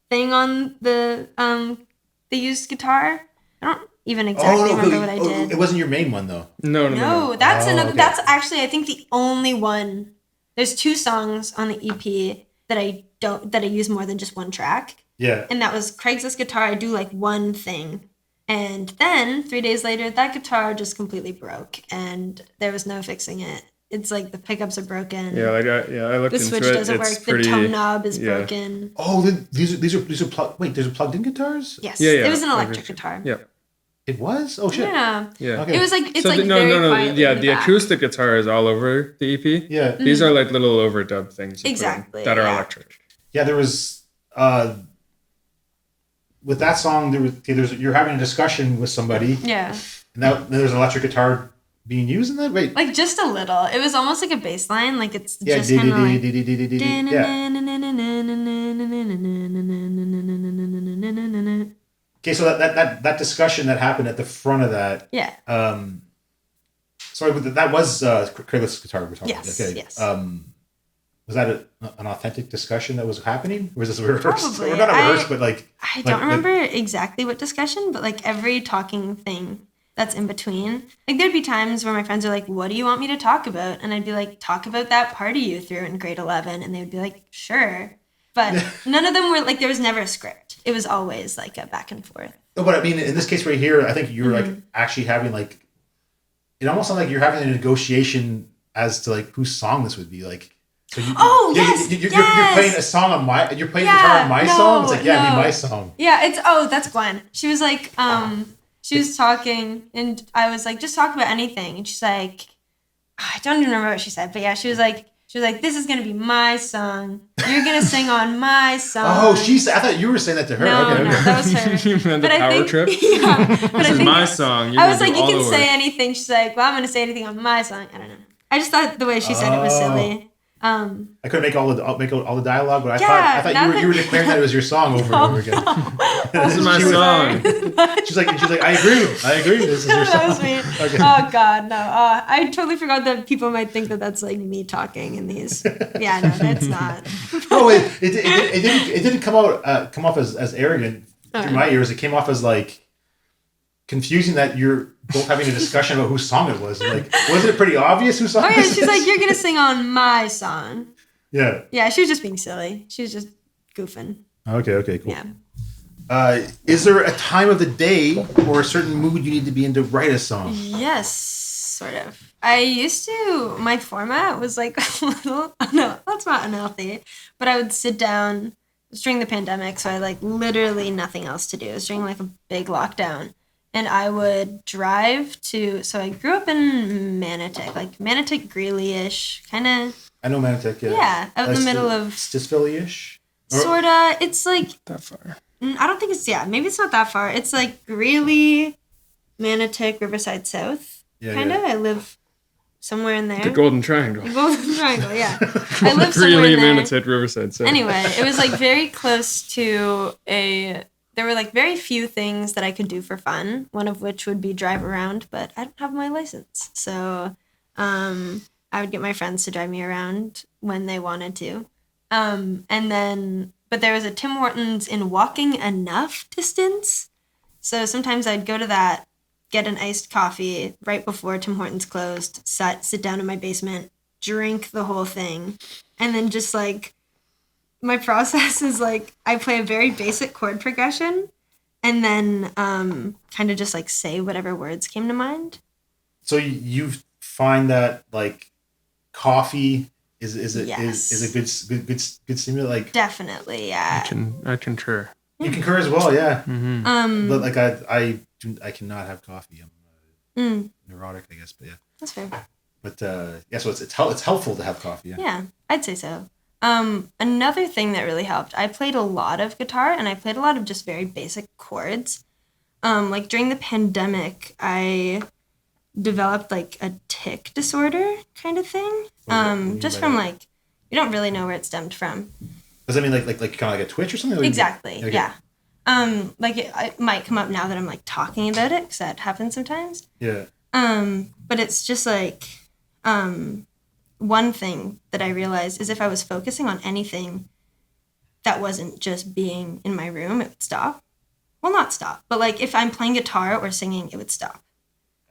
thing on the used guitar. I don't even exactly remember what I did. It wasn't your main one though. No, that's another. Okay. That's actually, I think, the only one. There's 2 songs on the EP that I use more than just one track. Yeah. And that was Craigslist guitar. I do like one thing. And then 3 days later, that guitar just completely broke and there was no fixing it. It's like the pickups are broken. Yeah, I looked the into switch it. doesn't work. It's The tone knob is broken. Oh, these are plugged. Wait, there's plugged-in guitars? Yes. Yeah. It was an electric guitar. Yeah. It was? Oh shit. Yeah. Yeah. Okay. It was like it's So like no. very quietly Yeah, in the back. acoustic guitar is all over the EP. Yeah. These are like little overdub things. you put in Exactly, that are yeah. electric. Yeah, there was with that song you're having a discussion with somebody Yeah. and there's an electric guitar being used in that? Wait. Like just a little. It was almost like a bass line. Like it's Yeah, just kind of like. yeah. Okay, so that discussion that happened at the front of that. Yeah. Sorry, but that was Craigslist guitar we're talking Yes, about. Okay. yes. Was that an authentic discussion that was happening? Or was this rehearsed? Probably. Or not a rehearsed, but like... I don't remember exactly what discussion, but like every talking thing that's in between. Like there'd be times where my friends are like, what do you want me to talk about? And I'd be like, talk about that party you threw in grade 11. And they would be like, sure. But none of them were like, there was never a script. It was always like a back and forth. No, but I mean, in this case right here, I think you were like actually having like... It almost sounded like you're having a negotiation as to like whose song this would be. Like... So you're playing a song on my... You're playing guitar on my song? It's like, it'd be my song. Yeah, that's Gwen. She was like, she was talking and I was like, just talk about anything. And she's like, I don't even remember what she said, but yeah, she was like, this is gonna be my song. You're gonna sing on my song. Oh, I thought you were saying that to her. No, Okay. that was her. You meant the But I power think- trip? Yeah. This is my song. You're I was gonna like, do you all can the say work. anything. She's like, well, I'm gonna say anything on my song. I don't know. I just thought the way she said it was silly. I couldn't make all the dialogue, but I Yeah, thought now you were declaring that it was your song over and over again. This is my song. She's like, I agree. This is your song. That was me. Okay. Oh God, no. I totally forgot that people might think that that's like me talking in these. Yeah, no, that's not. No, it didn't come off as arrogant through my ears. It came off as like confusing that you're both having a discussion about whose song it was. Like, wasn't it pretty obvious whose song? Oh yeah, this she's is? like, you're gonna sing on my song. Yeah. Yeah, she was just being silly. She was just goofing. Okay, cool. Yeah. Is there a time of the day or a certain mood you need to be in to write a song? Yes, sort of. I used to, my format was like a little, no, that's not unhealthy, but I would sit down, it was during the pandemic, so I had like literally nothing else to do. It was during like a big lockdown. And I would drive so I grew up in Manotick, like Manotick, Greeley-ish, kind of. I know Manotick, yeah. Yeah, out in the middle of. Stisville-ish? Sorta, it's like. That far. I don't think it's, maybe it's not that far. It's like Greeley, Manotick, Riverside South. Yeah, Kind of. yeah. I live somewhere in there. The Golden Triangle. The Golden Triangle, yeah. I live somewhere Greeley, in there. Manotick, Riverside. So. Anyway, it was like very close to there were like very few things that I could do for fun, one of which would be drive around, but I don't have my license. So I would get my friends to drive me around when they wanted to. But there was a Tim Hortons in walking enough distance. So sometimes I'd go to that, get an iced coffee right before Tim Hortons closed, sit down in my basement, drink the whole thing, and then just like, my process is like I play a very basic chord progression and then kind of just like say whatever words came to mind. So you find that like coffee is a good stimulant? Like Definitely, yeah. I concur. you concur as well, yeah. Mm-hmm. But like I cannot have coffee. I'm neurotic, I guess. But yeah, That's fair. But yeah, so it's helpful to have coffee. Yeah. Yeah, I'd say so. Another thing that really helped, I played a lot of guitar and I played a lot of just very basic chords. Like during the pandemic, I developed like a tic disorder kind of thing. Just from like, we don't really know where it stemmed from. Does that mean like kind of like a twitch or something? Like, Exactly. okay. Yeah. Like it might come up now that I'm like talking about it because that happens sometimes. Yeah. But it's just like, one thing that I realized is if I was focusing on anything that wasn't just being in my room, it would stop. Well, not stop, but like if I'm playing guitar or singing, it would stop.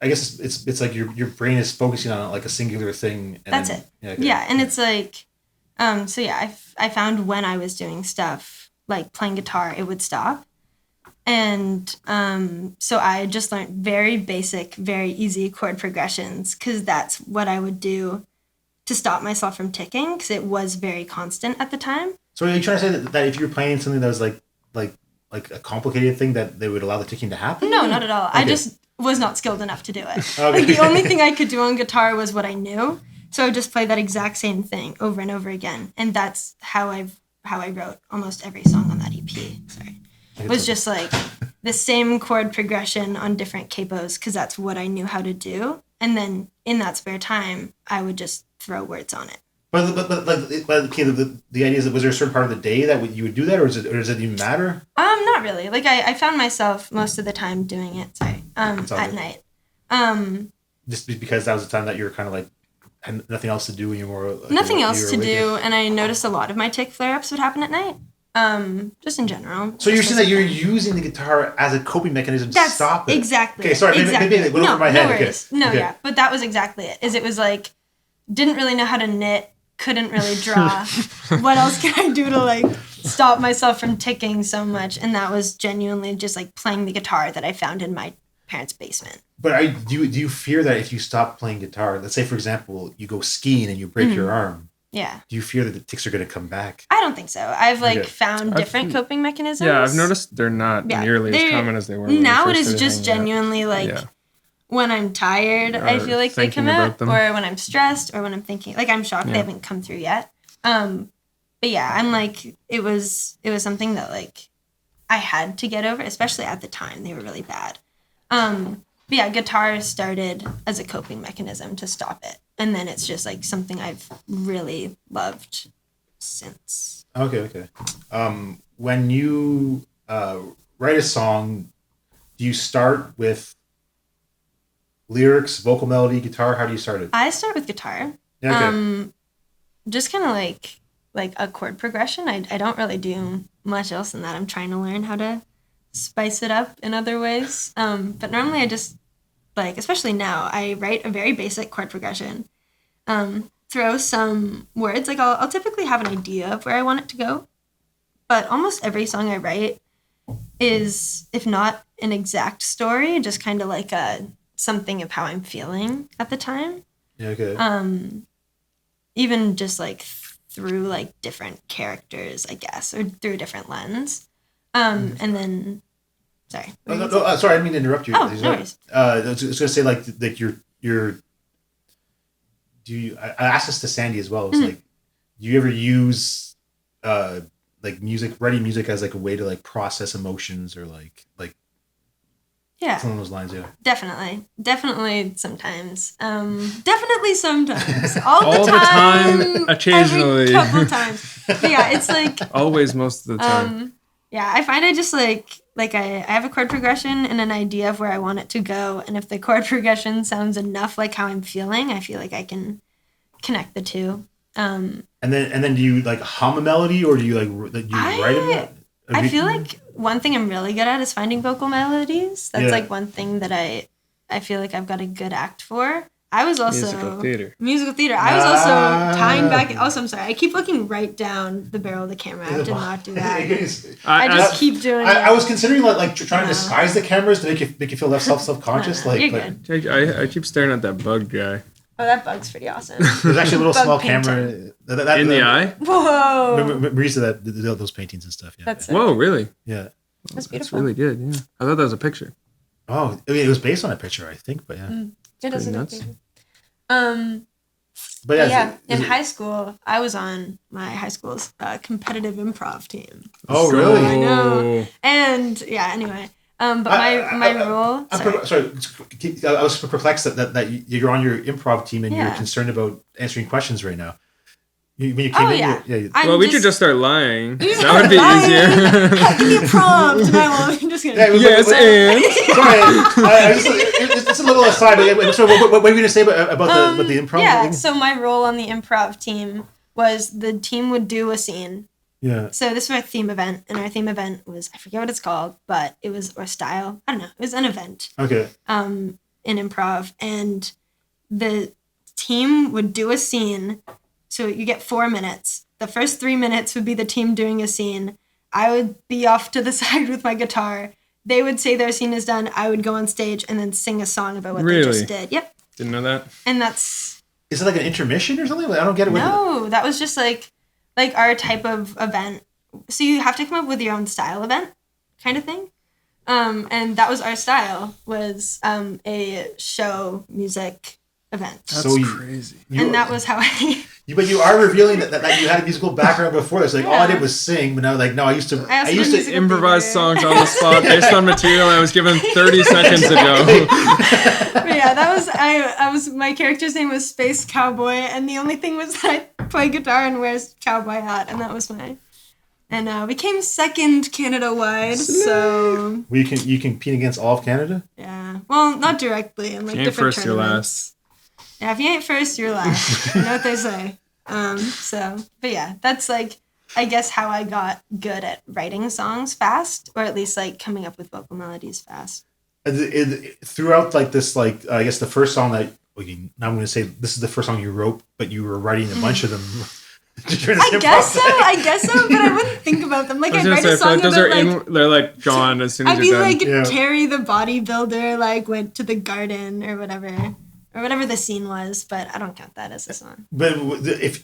I guess it's like your brain is focusing on like a singular thing. And That's then, it. Yeah, okay. Yeah, and it's like, so yeah, I found when I was doing stuff like playing guitar, it would stop. And so I just learned very basic, very easy chord progressions because that's what I would do to stop myself from ticking because it was very constant at the time. So are you trying to say that if you're playing something that was like a complicated thing that they would allow the ticking to happen? No, not at all. Okay. I just was not skilled enough to do it. Okay. Like the only thing I could do on guitar was what I knew. So I would just play that exact same thing over and over again. And that's how I wrote almost every song on that EP. Sorry. It was just like the same chord progression on different capos because that's what I knew how to do. And then in that spare time, I would just throw words on it. But okay, the idea is that was there a certain part of the day that you would do that, or does it even matter? Not really. Like I found myself most of the time doing it. Sorry, at night. Just because that was the time that you were kind of like had nothing else to do and you were like, Nothing you else were to awake. do, and I noticed a lot of my tic flare-ups would happen at night. Just in general. So you're saying that you're using the guitar as a coping mechanism to That's stop it? exactly. Okay, sorry, exactly. maybe it went over my head. No Okay. worries. No, Okay. yeah, but that was exactly it. It was like didn't really know how to knit, couldn't really draw. What else can I do to like stop myself from ticking so much? And that was genuinely just like playing the guitar that I found in my parents' basement. But do you fear that if you stop playing guitar, let's say for example you go skiing and you break your arm, Yeah. do you fear that the tics are going to come back? I don't think so. I've like Okay. found different coping mechanisms. Yeah, I've noticed they're not nearly as common as they were. When Now we it first is started just hanging out. genuinely like Yeah. when I'm tired, I feel like they come out, or when I'm stressed, or when I'm thinking, like I'm shocked they haven't come through yet. But yeah, I'm like, it was something that like I had to get over, especially at the time. They were really bad. But yeah, guitar started as a coping mechanism to stop it. And then it's just like something I've really loved since. Okay. When you write a song, do you start with lyrics, vocal melody, guitar? How do you start it? I start with guitar. Yeah, okay. Just kind of like a chord progression. I don't really do much else than that. I'm trying to learn how to spice it up in other ways. But normally I just, like, especially now, I write a very basic chord progression. Throw some words. Like, I'll typically have an idea of where I want it to go. But almost every song I write is, if not an exact story, just kind of like something of how I'm feeling at the time. Yeah, okay. Even just like through like different characters, I guess, or through a different lens. And then, sorry. No, sorry, I didn't mean to interrupt you. Oh, no worries. I was going to say like you're. Do you? I asked this to Sandy as well. It's like, do you ever use like writing music as like a way to like process emotions or like yeah, some of those lines? Yeah, definitely sometimes. Definitely sometimes. All the time, occasionally, every couple times. But yeah, it's like always, most of the time. Yeah, I find I just like I have a chord progression and an idea of where I want it to go, and if the chord progression sounds enough like how I'm feeling, I feel like I can connect the two. And then do you like hum a melody, or do you like write it? I feel like one thing I'm really good at is finding vocal melodies. That's like one thing that I feel like I've got a good act for. I was also musical theater. I was also tying back. Also, I'm sorry. I keep looking right down the barrel of the camera. I did not do that. I just keep doing it. I was considering like trying to disguise the cameras to make you feel less self-conscious. You're good. I keep staring at that bug guy. Oh, that bug's pretty awesome. There's actually a little small camera in the eye. Whoa! Marisa, those paintings and stuff. Yeah. That's whoa, really? Yeah. That's beautiful. That's really good. Yeah, I thought that was a picture. Oh, I mean, it was based on a picture, I think, but yeah. It doesn't look But yeah, in high school, I was on my high school's competitive improv team. Oh, really? I know. And yeah, anyway. But my role. I was perplexed that you're on your improv team and you're concerned about answering questions right now. When you came in, well, we could just start lying. That would be easier. Give me a prompt, and I will. I'm just kidding. Yes, and sorry, it's a little aside. So, what were you going to say about the improv? Yeah. So my role on the improv team was the team would do a scene. Yeah. So this was our theme event, and our theme event was, I forget what it's called, but it was, or style, I don't know, it was an event. Okay. In improv, and the team would do a scene. So you get 4 minutes. The first 3 minutes would be the team doing a scene. I would be off to the side with my guitar. They would say their scene is done. I would go on stage and then sing a song about what they just did. Yep. Didn't know that. And that's... Is it like an intermission or something? I don't get it. No, that was just like our type of event. So you have to come up with your own style event kind of thing. And that was our style, was a show music event. That's crazy. And that was how I... But you are revealing that you had a musical background before this. Like, all I did was sing, but now, like, no, I used to improvise songs on the spot based on material I was given 30 seconds ago. But yeah, that was I was my character's name was Space Cowboy, and the only thing was that I play guitar and wears cowboy hat, and that was and we came second Canada-wide, so... Well, you compete against all of Canada? Yeah. Well, not directly, in like different first, tournaments. You're last. Yeah, if you ain't first, you're last. You know what they say. But yeah, that's like, I guess how I got good at writing songs fast, or at least like coming up with vocal melodies fast. Throughout like this, like I guess the first song that, now I'm going to say this is the first song you wrote, but you were writing a bunch of them. I guess so, but I wouldn't think about them. Like, I'd write a song about, like... they're, like, gone as soon as you're done. I'd be like, Terry the bodybuilder, like, went to the garden, or whatever. Or whatever the scene was, but I don't count that as a song. But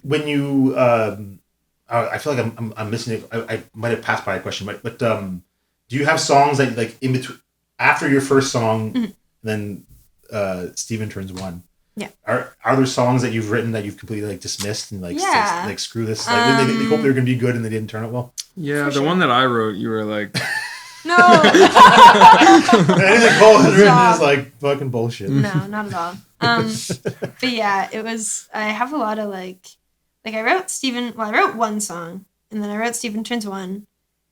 when you... I feel like I'm missing it. I might have passed by a question, but do you have songs that, like, in between... After your first song, then Steven Turns One. Yeah. Are there songs that you've written that you've completely like dismissed and like like screw this? Like, they hope they're gonna be good and they didn't turn out well. Yeah, the one that I wrote, you were like, No. Anything Cole has written is like fucking bullshit. No, not at all. But yeah, it was. I have a lot of like I wrote Steven. Well, I wrote one song, and then I wrote Steven Turns One,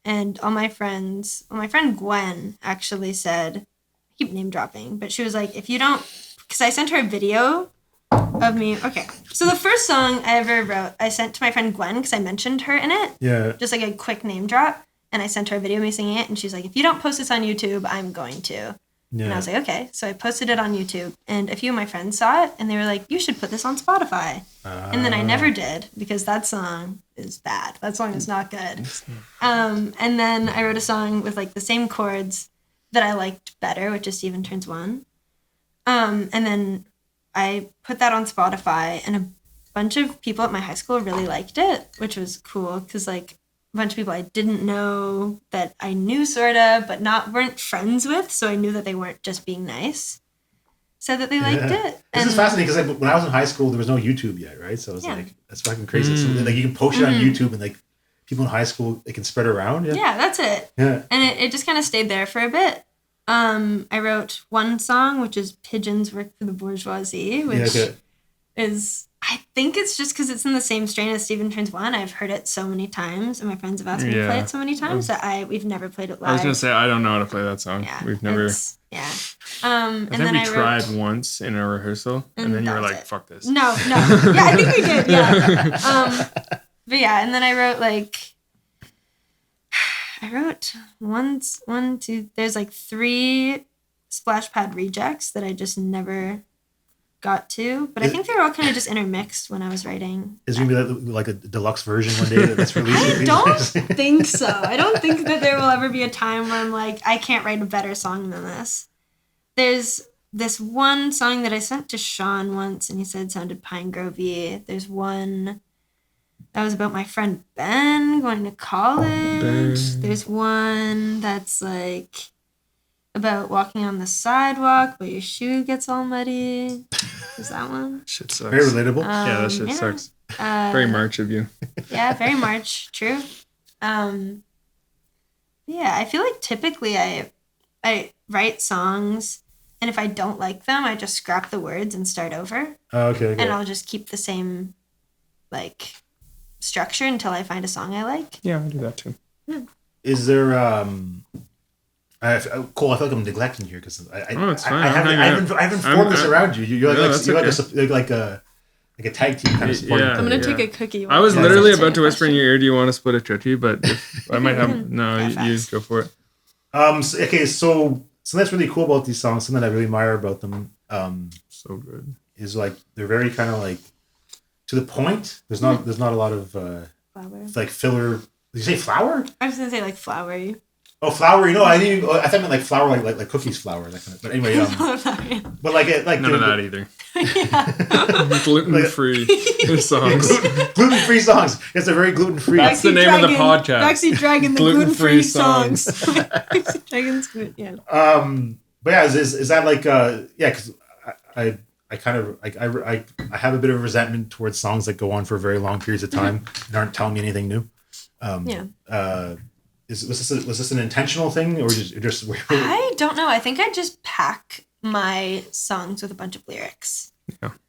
and all my friends. Well, my friend Gwen actually said, I keep name dropping, but she was like, if you don't, because I sent her a video of me. Okay, so the first song I ever wrote, I sent to my friend Gwen because I mentioned her in it. Yeah. Just like a quick name drop. And I sent her a video of me singing it, and she's like, if you don't post this on YouTube, I'm going to. Yeah. And I was like, okay. So I posted it on YouTube, and a few of my friends saw it, and they were like, you should put this on Spotify. And then I never did, because that song is bad. That song is not good. And then I wrote a song with like the same chords that I liked better, which is Steven Turns One. And then I put that on Spotify, and a bunch of people at my high school really liked it, which was cool, because like, bunch of people I didn't know that I knew sort of, but weren't friends with, so I knew that they weren't just being nice. Said that they liked it. This is fascinating because like, when I was in high school, there was no YouTube yet, right? So it was like, that's fucking crazy. So like you can post it on YouTube, and like people in high school, it can spread around. Yeah, that's it. Yeah, and it just kind of stayed there for a bit. I wrote one song, which is Pigeons Work for the Bourgeoisie, which is, I think it's just because it's in the same strain as Steven Turns One. I've heard it so many times, and my friends have asked me to play it so many times that we've never played it live. I was gonna say I don't know how to play that song. Yeah, we've never. Yeah. I think we tried once in a rehearsal, and then you were like, "Fuck this." No. Yeah, I think we did. Yeah. But yeah, and then I wrote one, two. There's like 3 splash pad rejects that I just never got to, but I think they were all kind of just intermixed when I was writing. Is it gonna be like a deluxe version one day that's released? I don't think so. I don't think that there will ever be a time where I'm like, I can't write a better song than this. There's this one song that I sent to Sean once, and he said it sounded Pine Grove-y. There's one that was about my friend Ben going to college. There's one that's like about walking on the sidewalk, but your shoe gets all muddy. Is that one? Shit sucks. Very relatable. Yeah, that shit sucks. Very March of you. Yeah, very March. True. Yeah, I feel like typically I write songs, and if I don't like them, I just scrap the words and start over. Oh, okay. And I'll just keep the same like structure until I find a song I like. Yeah, I do that too. Yeah. Is there Cole, I feel like I'm neglecting here because I haven't formed this around you. You're like a tag team kind of support. I'm gonna take a cookie. I was literally about to whisper in your ear, "Do you want to split a cookie?" But if I might have you go for it. So that's really cool about these songs. Something that I really admire about them. So good. Is like they're very kind of like to the point. There's not a lot of like filler. Did you say flour? I was gonna say like flowery. Oh, flour! I thought it meant like flour, like cookies flour, that kind of. But anyway, but like none of that either. Gluten-free songs. Gluten-free songs. It's a very gluten-free. That's the name of the podcast. Backseat Dragon, the gluten-free songs. Backseat Dragon's good. Yeah. But yeah, is that like because I kind of I have a bit of resentment towards songs that go on for very long periods of time and aren't telling me anything new. Was this an intentional thing, or just I don't know. I think I just pack my songs with a bunch of lyrics.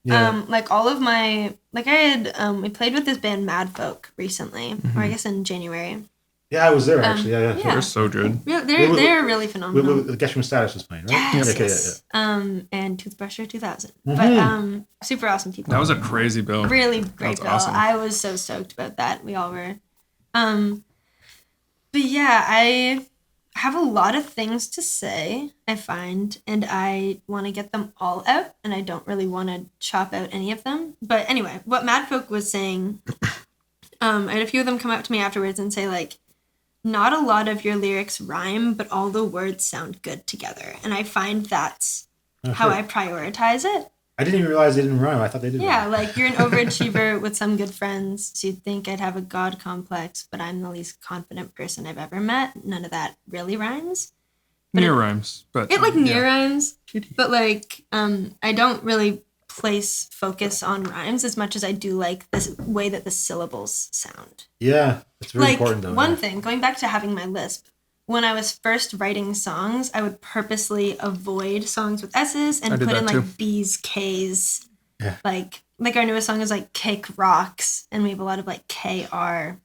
Yeah. Like all of my I had we played with this band Mad Folk recently, or I guess in January. Yeah, I was there actually. Yeah. They're so good. Yeah, they're really phenomenal. Guess From Status was playing, right? Yes. And Toothbrusher 2000. But super awesome people. That was a crazy bill. Really great bill. Awesome. I was so stoked about that. We all were. But yeah, I have a lot of things to say, I find, and I want to get them all out, and I don't really want to chop out any of them. But anyway, what Mad Folk was saying, I had a few of them come up to me afterwards and say, like, not a lot of your lyrics rhyme, but all the words sound good together. And I find that's how I prioritize it. I didn't even realize they didn't rhyme. I thought they did. Yeah, like you're an overachiever with some good friends, so you'd think I'd have a god complex, but I'm the least confident person I've ever met. None of that really rhymes. Near rhymes, but it like near rhymes, but like I don't really place focus on rhymes as much as I do like this way that the syllables sound. Yeah, it's really like important though. One thing, going back to having my lisp, when I was first writing songs, I would purposely avoid songs with S's and put in like too. B's, K's. Yeah. Like our newest song is like Cake Rocks, and we have a lot of like KR.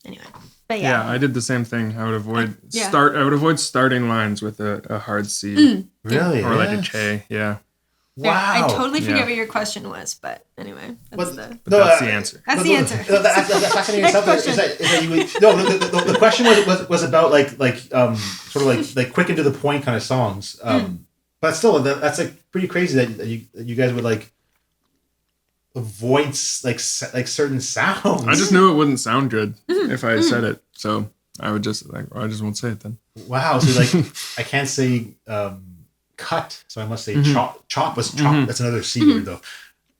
Anyway, but yeah, I did the same thing. I would avoid I would avoid starting lines with a hard C. Really? Or like a K. Yeah. Wow. I totally forget what your question was, but anyway, that's that's the answer. That's the answer. That's fascinating stuff. Is that you would, the question was about like sort of like quick and to the point kind of songs. But still, that's like pretty crazy that you guys would like avoid like certain sounds. I just knew it wouldn't sound good if I said it, so I would just I just won't say it then. Wow. So like I can't say cut, so I must say chop. Chop was chop. That's another C word though.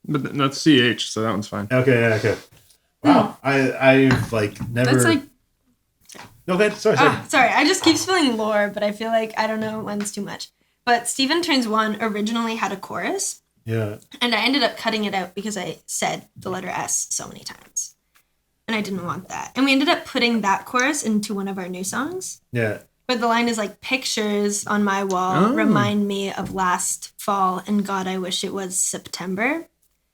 But that's CH, so that one's fine. Okay. Yeah. Okay. Wow. I've like never. That's like. No, go ahead. Sorry. Sorry. I just keep spilling lore, but I feel like I don't know one's too much. But Steven Turns One originally had a chorus. Yeah. And I ended up cutting it out because I said the letter S so many times. And I didn't want that. And we ended up putting that chorus into one of our new songs. Yeah. But the line is like, pictures on my wall remind me of last fall, and God, I wish it was September.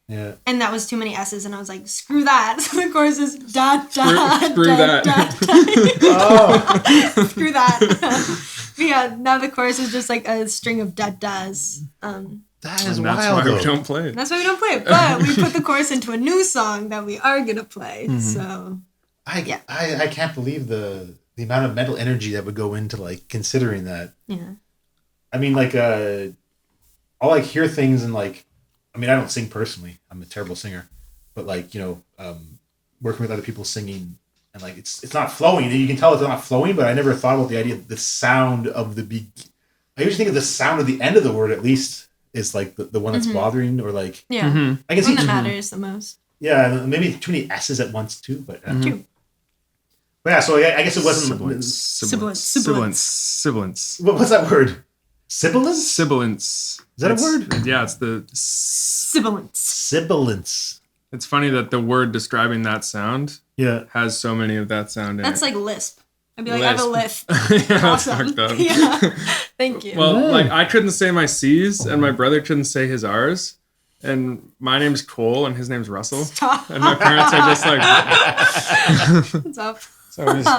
Yeah. And that was too many S's, and I was like, screw that. So the chorus is da da screw da that. da. Screw that. But yeah, now the chorus is just like a string of da-das. That is and wild. That's why though. we don't play it. That's why we don't play it. But we put the chorus into a new song that we are gonna play. So I can't believe the amount of mental energy that would go into like considering that. Yeah. I mean, like I'll like hear things and like, I mean, I don't sing personally. I'm a terrible singer, but like, working with other people singing and like, it's not flowing. You can tell it's not flowing, but I never thought about the idea of the sound of the I usually think of the sound of the end of the word at least is like the one that's bothering or like, yeah, I can see one that matters the most. Yeah. Maybe too many S's at once too, but True. But yeah, so I guess it wasn't Sibilance. What's that word? Sibilance? Sibilance. Is that a word? Yeah, it's the Sibilance. Sibilance. It's funny that the word describing that sound has so many of that sound in That's it. like lisp. I'd be like, I have a lisp. Yeah, awesome. that's fucked up. Yeah. Thank you. Well, like I couldn't say my C's and my brother couldn't say his R's. And my name's Cole and his name's Russell. Stop. And my parents are just like... What's up? So it's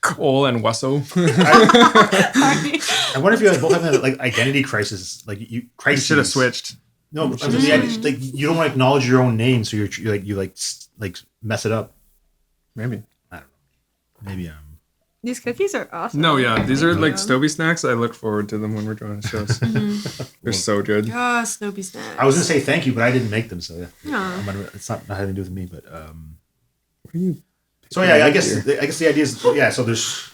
Cole and Wesso. I wonder if you like both have like identity crisis, like you crises. You should have switched. No, like you don't want to acknowledge your own name, so you mess it up. Maybe. I don't know. Maybe These cookies are awesome. No, yeah, these are like Stoby snacks. I look forward to them when we're doing shows. They're so good. Oh, Snoopy snacks. I was gonna say thank you, but I didn't make them, so yeah. No. It's not having to do with me, but What are you? So yeah, I guess the idea is So there's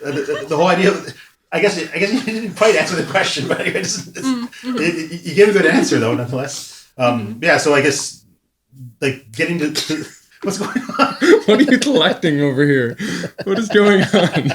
the whole idea of. I guess you didn't quite answer the question, but anyway, you gave a good answer though, nonetheless. Yeah, so I guess like getting to what's going on. What are you collecting over here? What is going on?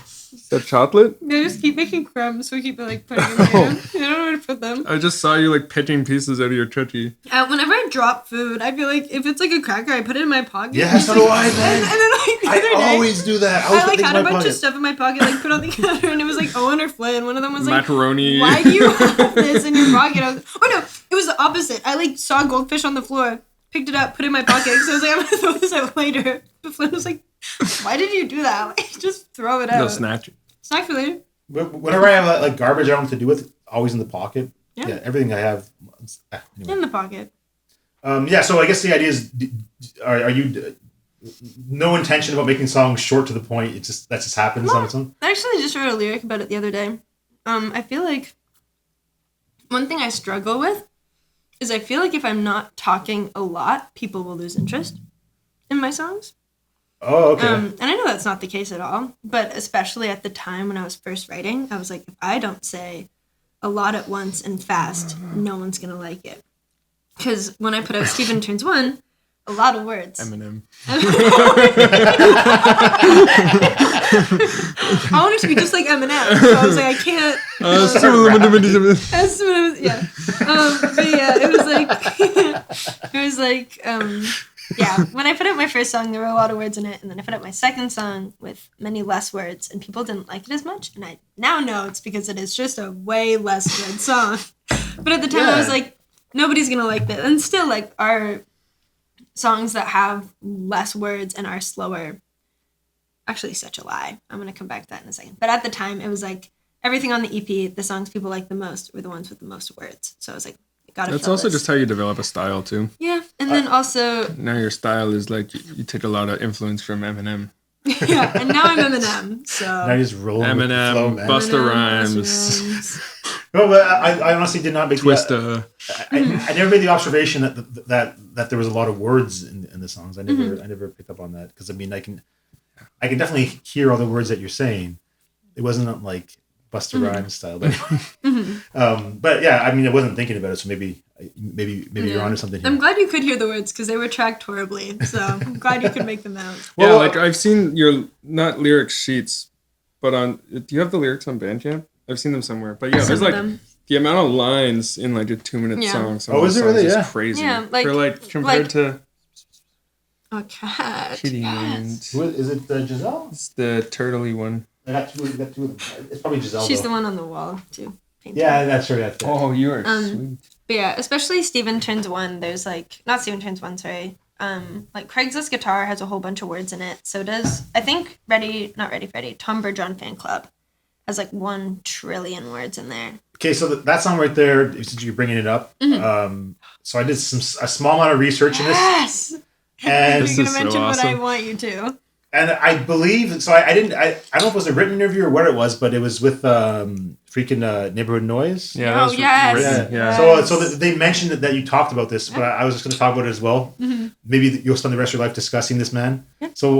Is that chocolate? They just keep making crumbs, so we keep like putting them in. I don't know where to put them. I just saw you like pitching pieces out of your tootsie. Whenever I drop food, I feel like if it's like a cracker, I put it in my pocket. Yeah, so do I, man. And then like the other day, I always do that. I like had a bunch of stuff in my pocket, like put on the counter, and it was like Owen or Flynn. One of them was like, macaroni. Why do you have this in your pocket? I was, oh no, it was the opposite. I like saw goldfish on the floor, picked it up, put it in my pocket, because I was like, I'm gonna throw this out later. But Flynn was like, why did you do that? Like, just throw it out. No, snatch it. Snack for later. Whenever I have like garbage I don't know what to do with, always in the pocket. Yeah, everything I have. Anyway. In the pocket. Yeah, so I guess the idea is, are you no intention about making songs short to the point? That just happens on its own. I actually just wrote a lyric about it the other day. I feel like one thing I struggle with is I feel like if I'm not talking a lot, people will lose interest in my songs. Oh, okay. And I know that's not the case at all, but especially at the time when I was first writing, I was like, if I don't say a lot at once and fast, no one's going to like it. Because when I put out Steven Turns One, a lot of words. Eminem. I wanted to be just like Eminem, so I was like, I can't. Yeah. But yeah, it was like, yeah. When I put out my first song, there were a lot of words in it, and then I put out my second song with many less words, and people didn't like it as much. And I now know it's because it is just a way less good song. But at the time, I was like, nobody's gonna like this, and still, like, our songs that have less words and are slower. Actually, such a lie. I'm gonna come back to that in a second. But at the time, it was like everything on the EP, the songs people liked the most were the ones with the most words. So I was like, that's also just how you develop a style too. Yeah, and then also now your style is like you take a lot of influence from Eminem. Yeah, and now I'm Eminem. So now you just roll Eminem, with the flow, Busta Rhymes. No, but I honestly did not make Twista. I never made the observation that there was a lot of words in the songs. I never picked up on that because I mean I can definitely hear all the words that you're saying. It wasn't like Busta Rhymes style, but but yeah, I mean I wasn't thinking about it, so maybe you're onto something here. I'm glad you could hear the words because they were tracked horribly. So I'm glad you could make them out. Well, like I've seen your not lyric sheets, but do you have the lyrics on Bandcamp? I've seen them somewhere, but yeah, there's like the amount of lines in like a 2-minute song. Oh, is it really? Yeah, crazy. Yeah, like compared to. A cat. Yes. Who is it? Giselle? It's the turtley one. I got two of them. It's probably Giselle. She's the one on the wall too. Yeah, that's her. That's oh, you are sweet. But yeah, especially Steven Turns One. There's like not Steven Turns One. Sorry. Like Craigslist Guitar has a whole bunch of words in it. So does I think not Ready Freddy. Tom Bergeron Fan Club has like 1 trillion words in there. Okay, so that song right there, since you're bringing it up, so I did a small amount of research in this. Yes. And you're gonna mention what I want you to. And I believe so. I don't know if it was a written interview or what it was, but it was with freaking Neighborhood Noise. Yeah. That was yes. Yeah. So they mentioned that you talked about this, but I was just going to talk about it as well. Mm-hmm. Maybe you'll spend the rest of your life discussing this man. So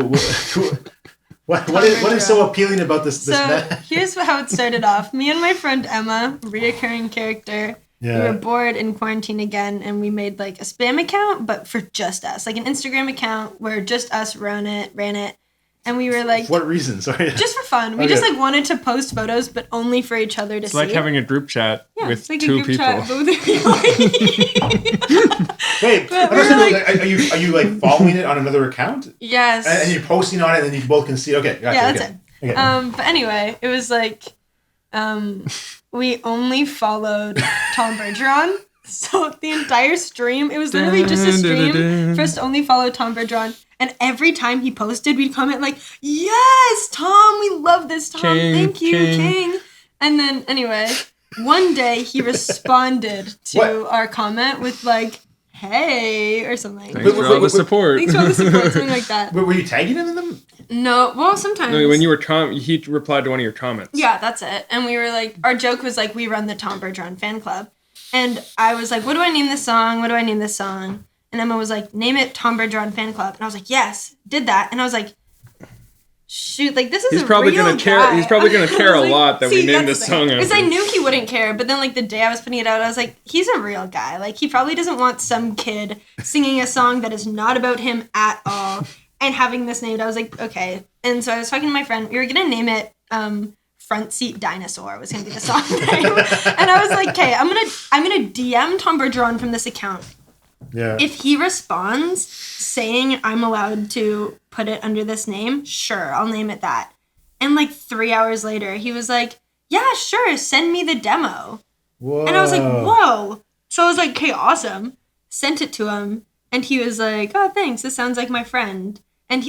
what is so appealing about this man? Here's how it started off. Me and my friend Emma, reoccurring character. Yeah. We were bored in quarantine again, and we made like a spam account, but for just us, like an Instagram account where just us ran it. And we were like... For what reason? Sorry. Just for fun. We just like wanted to post photos, but only for each other to see. It's like having a group chat with like 2 people. Wait, are you like following it on another account? Yes. And you're posting on it and you both can see. Okay, gotcha. Yeah, that's it. Okay. But anyway, it was like... we only followed Tom Bergeron. So the entire stream, it was literally just a stream for us to only follow Tom Bergeron. And every time he posted, we'd comment like, yes, Tom, we love this, Tom. Thank you, King. And then, anyway, one day he responded to our comment with like, hey, or something. Thanks for all the support. Thanks for all the support, something like that. Were you tagging him in them? No, well, sometimes. No, when you were he replied to one of your comments. Yeah, that's it. And we were like, our joke was like, we run the Tom Bergeron fan club. And I was like, what do I name this song? And Emma was like, name it Tom Bergeron Fan Club. And I was like, yes, did that. And I was like, shoot, like this is he's probably real gonna care. guy. He's probably gonna care a lot that we named this song. Because I knew he wouldn't care. But then like the day I was putting it out, I was like, he's a real guy. Like he probably doesn't want some kid singing a song that is not about him at all and having this named. I was like, okay. And so I was talking to my friend. We were gonna name it Front Seat Dinosaur was gonna be the song name. And I was like, okay, I'm gonna DM Tom Bergeron from this account. Yeah. If he responds saying I'm allowed to put it under this name, sure, I'll name it that. And like 3 hours later, he was like, yeah, sure, send me the demo. Whoa. And I was like, whoa. So I was like, okay, awesome. Sent it to him. And he was like, oh, thanks. This sounds like my friend.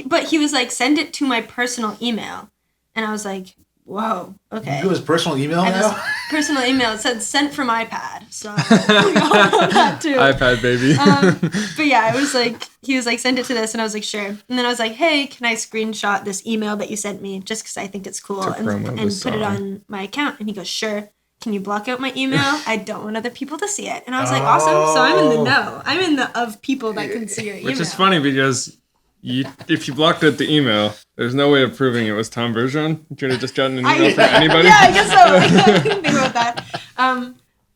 But he was like, send it to my personal email. And I was like, whoa, okay. You his personal email now? Personal email. It said sent from iPad. So we all know that too. iPad, baby. But yeah, it was like, he was like, send it to this. And I was like, sure. And then I was like, hey, can I screenshot this email that you sent me just because I think it's cool and put it on my account? And he goes, sure. Can you block out my email? I don't want other people to see it. And I was like, awesome. So I'm in the know. I'm in the of people that can see your email. Which is funny because if you blocked out the email, there's no way of proving it was Tom Bergeron. You could have just gotten an email from anybody. Yeah, I guess so. I didn't think about that.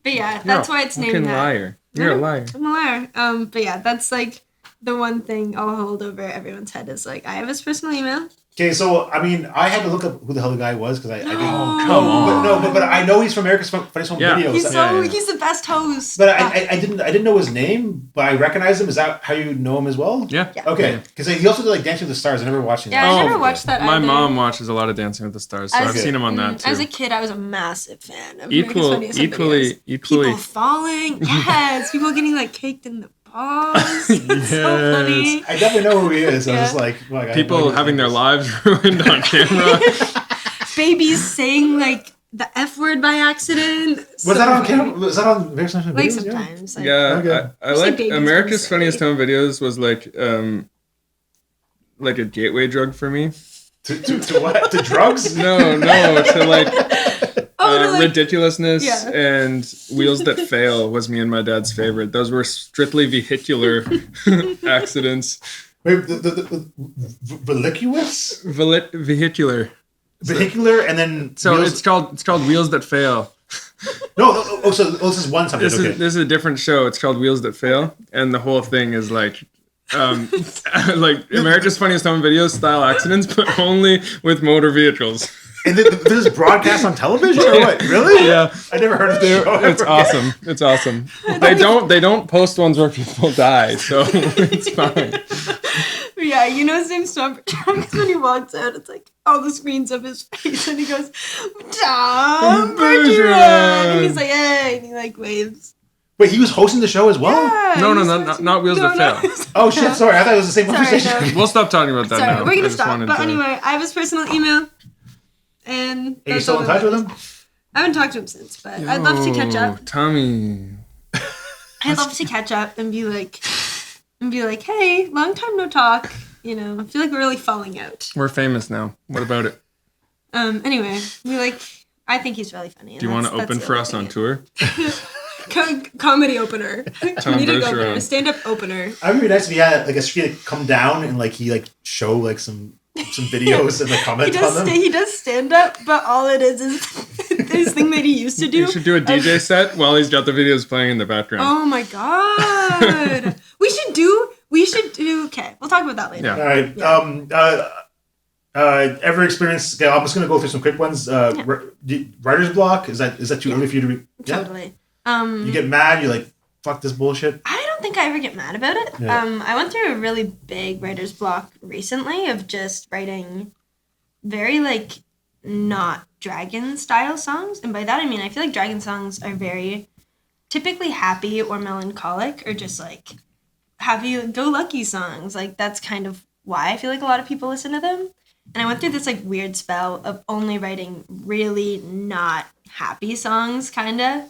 But yeah, that's why it's named that. Liar. You're a liar. I'm a liar. But yeah, that's like the one thing I'll hold over everyone's head is like I have his personal email. Okay, so I mean, I had to look up who the hell the guy was because I didn't. Oh, come on. But I know he's from America's Funniest Home Yeah. Videos. He's the best host. But I didn't know his name, but I recognized him. Is that how you know him as well? Yeah. Okay, because he also did like Dancing with the Stars. I never watched him. Yeah, I never watched that. My either. mom watches a lot of Dancing with the Stars, so I've seen him on that too. As a kid, I was a massive fan of America's Funniest Home equally. People falling, yes. People getting like caked in the balls. That's so funny. I definitely know who he is. I was just like, well, people having their lives ruined on camera. Babies saying like the F word by accident. Was that on camera? Was that on America's Funniest Home Like Videos? sometimes. Like, Yeah, I Just like like babies America's being Funniest Home Videos was like a gateway drug for me. To what? To drugs? No, to like like- ridiculousness Yeah. and Wheels That Fail was me and my dad's favorite. Those were strictly vehicular accidents. Wait, the Velicuous? Vehicular. Vehicular, and then So wheels- it's called Wheels That Fail. So this is one subject. This is a different show. It's called Wheels That Fail, and the whole thing is like like America's Funniest Home Videos style accidents, but only with motor vehicles. And this is broadcast on television or what? Really? Yeah. I never heard of this show. It's awesome. It's awesome. They don't post ones where people die, so it's fine. Yeah, you know his name's Tom because when he walks out, it's like all the screens of his face, and he goes, Tom Bergeron! And he's like, hey, and he like waves. Wait, he was hosting the show as well? Yeah, No, he's not Wheels That Fail. Oh shit! Sorry, I thought it was the same conversation. no. We'll stop talking about that Sorry, now. we're I gonna just stop. wanted But to- anyway, I have his personal email, and Are you that's still all in that touch with matters. him? I haven't talked to him since, but I'd love to catch up. Tommy. I'd love to catch up and be like, hey, long time no talk. You know, I feel like we're really falling out. We're famous now. What about it? Anyway, I think he's really funny. Do you want to open for us on tour? Comedy opener. Comedic opener. Bergeron. Stand-up opener. I would be nice if he had like a street come down and like he like show like some videos and like comment on them. He does stand-up, but all it is this thing that he used to do. You should do a DJ set while he's got the videos playing in the background. Oh my god. We should do. Okay, we'll talk about that later. All right. Ever experienced? Okay, I'm just gonna go through some quick ones. Writer's block. Is that too early for you to read? Totally. You get mad. You're like, fuck this bullshit. I don't think I ever get mad about it. Yeah. I went through a really big writer's block recently of just writing very like not dragon style songs, and by that I mean I feel like dragon songs are very typically happy or melancholic or just like happy-go-lucky songs. Like that's kind of why I feel like a lot of people listen to them. And I went through this like weird spell of only writing really not happy songs, kind of.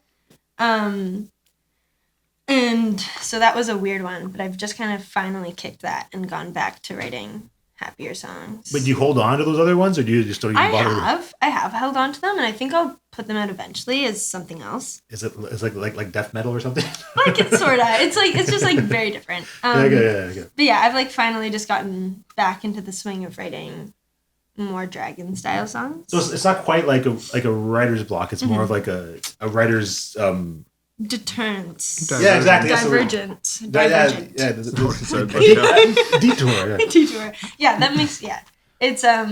And so that was a weird one, but I've just kind of finally kicked that and gone back to writing happier songs. But do you hold on to those other ones, or do you just don't even bother? I have held on to them, and I think I'll put them out eventually as something else. Is it like death metal or something? Like it's sorta. It's just like very different. Yeah. But yeah, I've like finally just gotten back into the swing of writing more dragon style songs. So it's not quite like a writer's block. It's more of like a writer's. Deterrence. Yeah, exactly. that's the word. Divergent. Yeah. Detour. Yeah. Detour. Yeah, that makes It's yeah.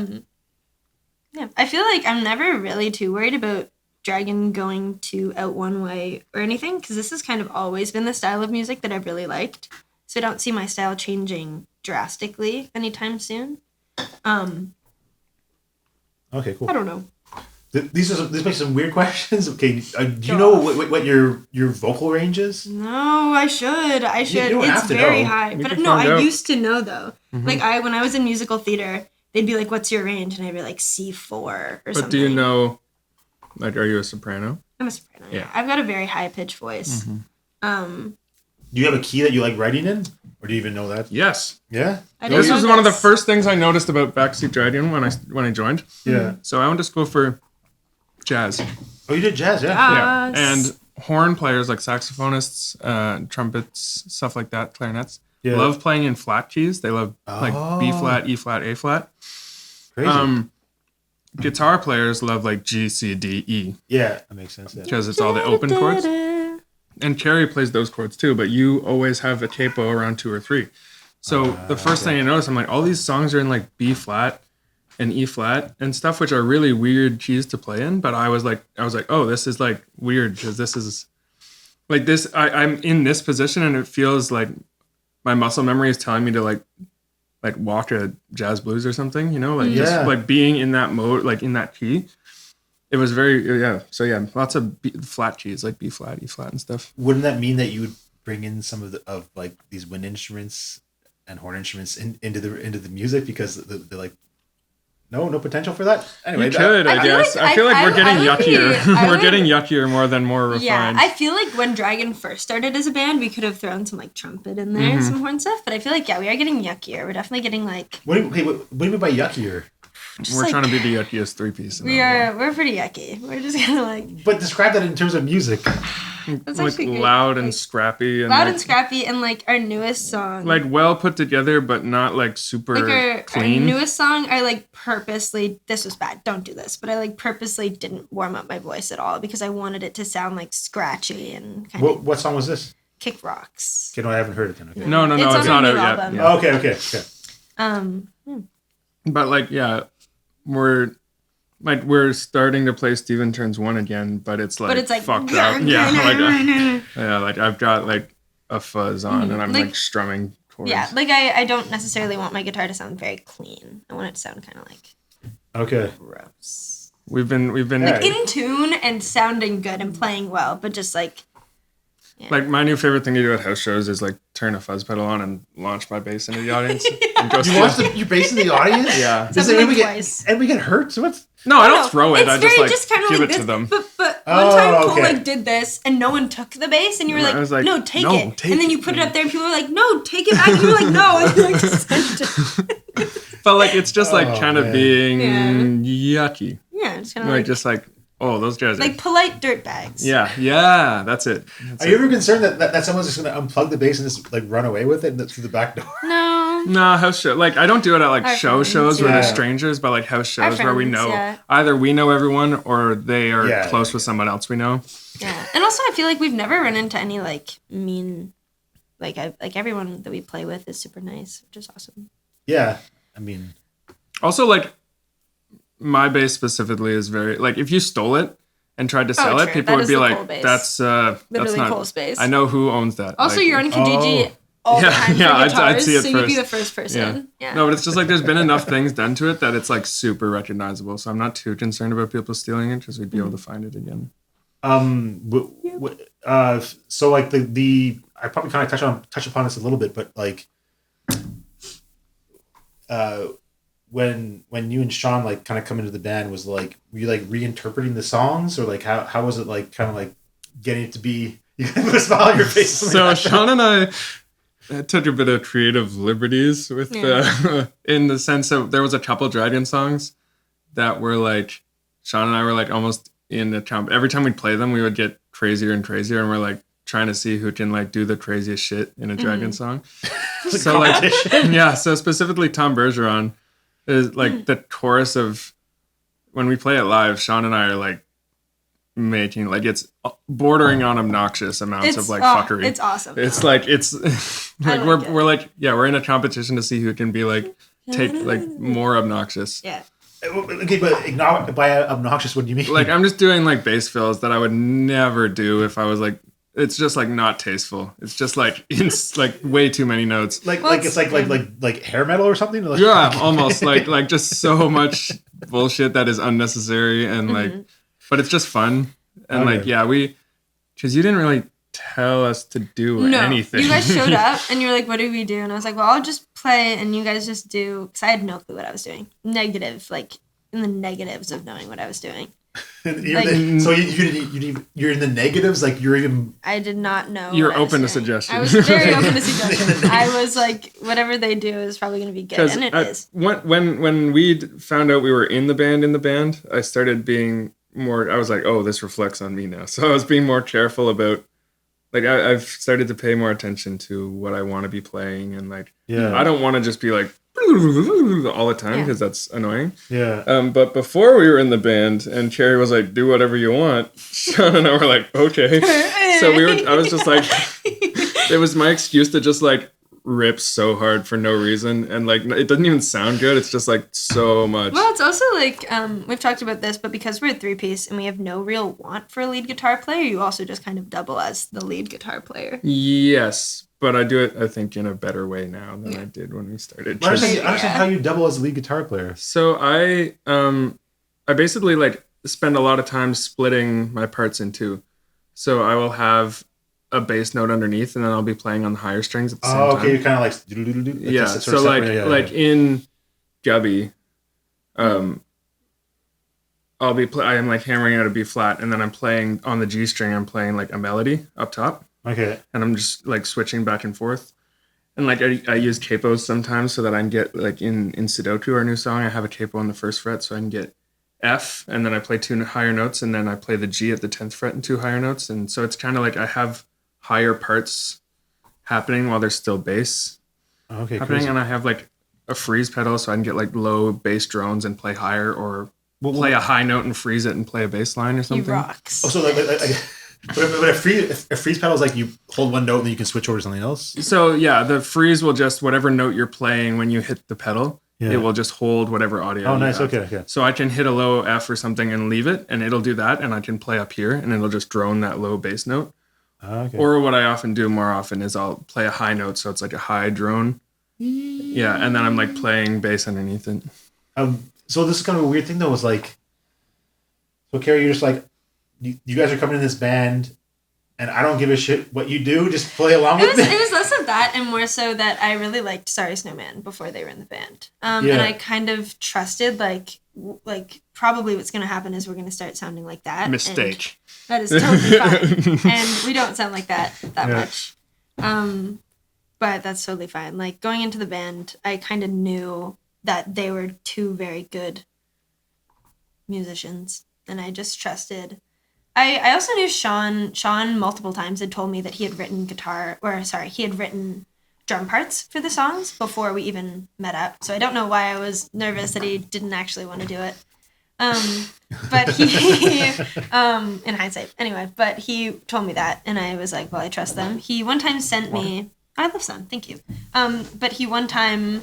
I feel like I'm never really too worried about dragon going out one way or anything because this has kind of always been the style of music that I've really liked. So I don't see my style changing drastically anytime soon. Okay, cool. I don't know. These make some weird questions. Okay, do you know what your vocal range is? No, I should. You don't It's have to very know. high. We But can no, find I out. used to know though. Like when I was in musical theater, they'd be like, "What's your range?" And I'd be like C4 or something. But do you know, like, are you a soprano? I'm a soprano. Yeah. Yeah. I've got a very high pitched voice. Do you have a key that you like writing in, or do you even know that? Yes. Yeah. I didn't This know was one of the this. first things I noticed about Backseat Dragon when I joined. Yeah. So I went to school for jazz. Oh, you did jazz, yeah. Yeah. Yes. And horn players like saxophonists, trumpets, stuff like that, clarinets, Yeah. love playing in flat keys. They love like B Oh. flat, E flat, A flat. Crazy. Guitar players love like G, C, D, E Yeah, that makes sense. Yeah. because it's all the open chords. And Carrie plays those chords too, but you always have a capo around 2 or 3. So the first thing I noticed, I'm like, all these songs are in like B flat and E flat and stuff, which are really weird keys to play in. But I was like, oh, this is like weird because this is like this. I'm in this position and it feels like my muscle memory is telling me to like walk a jazz blues or something, you know, like just like being in that mode, like in that key. It was very, So lots of flat keys, like B flat, E flat and stuff. Wouldn't that mean that you would bring in some of like these wind instruments and horn instruments into the music because they're like, no potential for that? Anyway, you could, I guess. I feel like we're getting yuckier. We're getting yuckier more than more refined. Yeah, I feel like when Dragon first started as a band, we could have thrown some like trumpet in there, some horn stuff. But I feel like, we are getting yuckier. We're definitely getting like... What do you mean by yuckier? We're trying to be the yuckiest three-piece. We're pretty yucky. We're just kind of like... But describe that in terms of music. That's like loud and scrappy. And loud and scrappy, and like our newest song. Like well put together, but not like super clean. Our newest song, I like purposely, this was bad, don't do this, but I like purposely didn't warm up my voice at all because I wanted it to sound like scratchy and kind of... What song was this? Kick Rocks. Okay, no, I haven't heard it then. Okay. No, it's not out yet. Yeah. Oh, okay. But like, we're starting to play Steven Turns One again, but it's like fucked up. Like I've got like a fuzz on and I'm like strumming chords. Yeah, like I don't necessarily want my guitar to sound very clean. I want it to sound kind of like gross. We've been like in tune and sounding good and playing well, but just like... Yeah. Like my new favorite thing to do at house shows is like turn a fuzz pedal on and launch my bass into the audience. And go you launch your bass in the audience? Yeah. And we get hurt? So what's... No, I don't throw it. I just give like it to them. But one time Cole did this and no one took the bass and you were like, no, take it. And then you put it up there and people were like, no, take it back. And you were like, no. And you like just sent it. But like it's just like kind of being yucky. Yeah, it's kind of just like, oh, those guys like polite dirtbags. Yeah, that's it. Are you ever concerned that someone's just going to unplug the bass and just like run away with it through the back door? No, house show. Like I don't do it at like shows where they're strangers, but like house shows where we know either we know everyone or they are close with someone else we know. Yeah, and also I feel like we've never run into any like mean, like everyone that we play with is super nice, which is awesome. Yeah, I mean, also like my bass specifically is very like if you stole it and tried to sell it, people would be like, "That's not Cole's bass." I know who owns that. Also, like, you're on Kijiji. All the time for guitars, I'd see it so you'd be the first person. Yeah. No, but it's just like there's been enough things done to it that it's like super recognizable. So I'm not too concerned about people stealing it because we'd be able to find it again. So like the I probably kind of touch upon this a little bit, but like when you and Sean like kind of come into the band, was like were you like reinterpreting the songs or like how was it like kind of like getting it to be you put a smile on your face? So Sean and I took a bit of creative liberties with in the sense that there was a couple Dragon songs that were like Sean and I were like almost in the comp. Every time we'd play them, we would get crazier and crazier, and we're like trying to see who can like do the craziest shit in a Dragon song. So like so specifically Tom Bergeron is like the chorus of when we play it live. Sean and I are like making like it's bordering on obnoxious amounts of like fuckery. It's awesome. It's like it's like we're like we're in a competition to see who can be like take like more obnoxious. Yeah. Okay, but by obnoxious, what do you mean? Like I'm just doing like bass fills that I would never do if I was like. It's just like not tasteful. It's just like it's like way too many notes. Like it's like hair metal or something. Like, yeah, almost like just so much bullshit that is unnecessary and like, but it's just fun and like because you didn't really tell us to do anything. You guys showed up and you're like, "What do we do?" And I was like, "Well, I'll just play," and you guys just do because I had no clue what I was doing. Negative, like in the negatives of knowing what I was doing. So you're in the negatives, like you're even. I did not know. You're open to suggestions. I was very open to suggestions. I was like, whatever they do is probably going to be good, and it is. When we found out we were in the band, I started being more. I was like, oh, this reflects on me now. So I was being more careful about. Like I've started to pay more attention to what I want to be playing, and like I don't want to just be like. All the time because that's annoying. Yeah. But before we were in the band and Carrie was like, "Do whatever you want," Sean and I were like, "Okay." So I was just like, it was my excuse to just like rips so hard for no reason, and like it doesn't even sound good. It's just like so much. Well, it's also like we've talked about this, but because we're a 3-piece and we have no real want for a lead guitar player, you also just kind of double as the lead guitar player. Yes, but I do it, I think, in a better way now than I did when we started. I understand how you double as a lead guitar player. So I basically like spend a lot of time splitting my parts in two. So I will have a bass note underneath, and then I'll be playing on the higher strings at the same time. Oh, okay, you're kind of like... Yeah, so like in Gubby, I'll be I am like hammering out a B flat, and then I'm playing on the G string. I'm playing like a melody up top. Okay. And I'm just like switching back and forth, and like I use capos sometimes so that I can get like in Sudoku, our new song, I have a capo on the first fret, so I can get F, and then I play 2 higher notes, and then I play the G at the 10th fret and 2 higher notes, and so it's kind of like I have higher parts happening while there's still bass happening, crazy. And I have like a freeze pedal, so I can get like low bass drones and play higher, or play a high note and freeze it and play a bass line or something. He rocks. Oh, so like but a freeze pedal is like you hold one note and then you can switch over to something else? So yeah, the freeze will just, whatever note you're playing when you hit the pedal, it will just hold whatever audio. Oh, nice. You have. Okay. So I can hit a low F or something and leave it, and it'll do that, and I can play up here, and it'll just drone that low bass note. Okay. Or what I often do more often is I'll play a high note, so it's like a high drone. Yeah, and then I'm like playing bass underneath it. So this is kind of a weird thing though. Was like, so Carrie, you're just like, you guys are coming in this band, and I don't give a shit what you do. Just play along with me. It was less of that and more so that I really liked Sorry Snowman before they were in the band. And I kind of trusted like probably what's going to happen is we're going to start sounding like that. Mistake. That is totally fine. And we don't sound like that much. But that's totally fine. Like going into the band, I kind of knew that they were 2 very good musicians, and I just trusted. I also knew Sean multiple times had told me that he had written drum parts for the songs before we even met up. So I don't know why I was nervous that he didn't actually want to do it. But he, in hindsight, anyway, but he told me that, and I was like, well, I trust them. He one time sent me, I love Sun, thank you. But he one time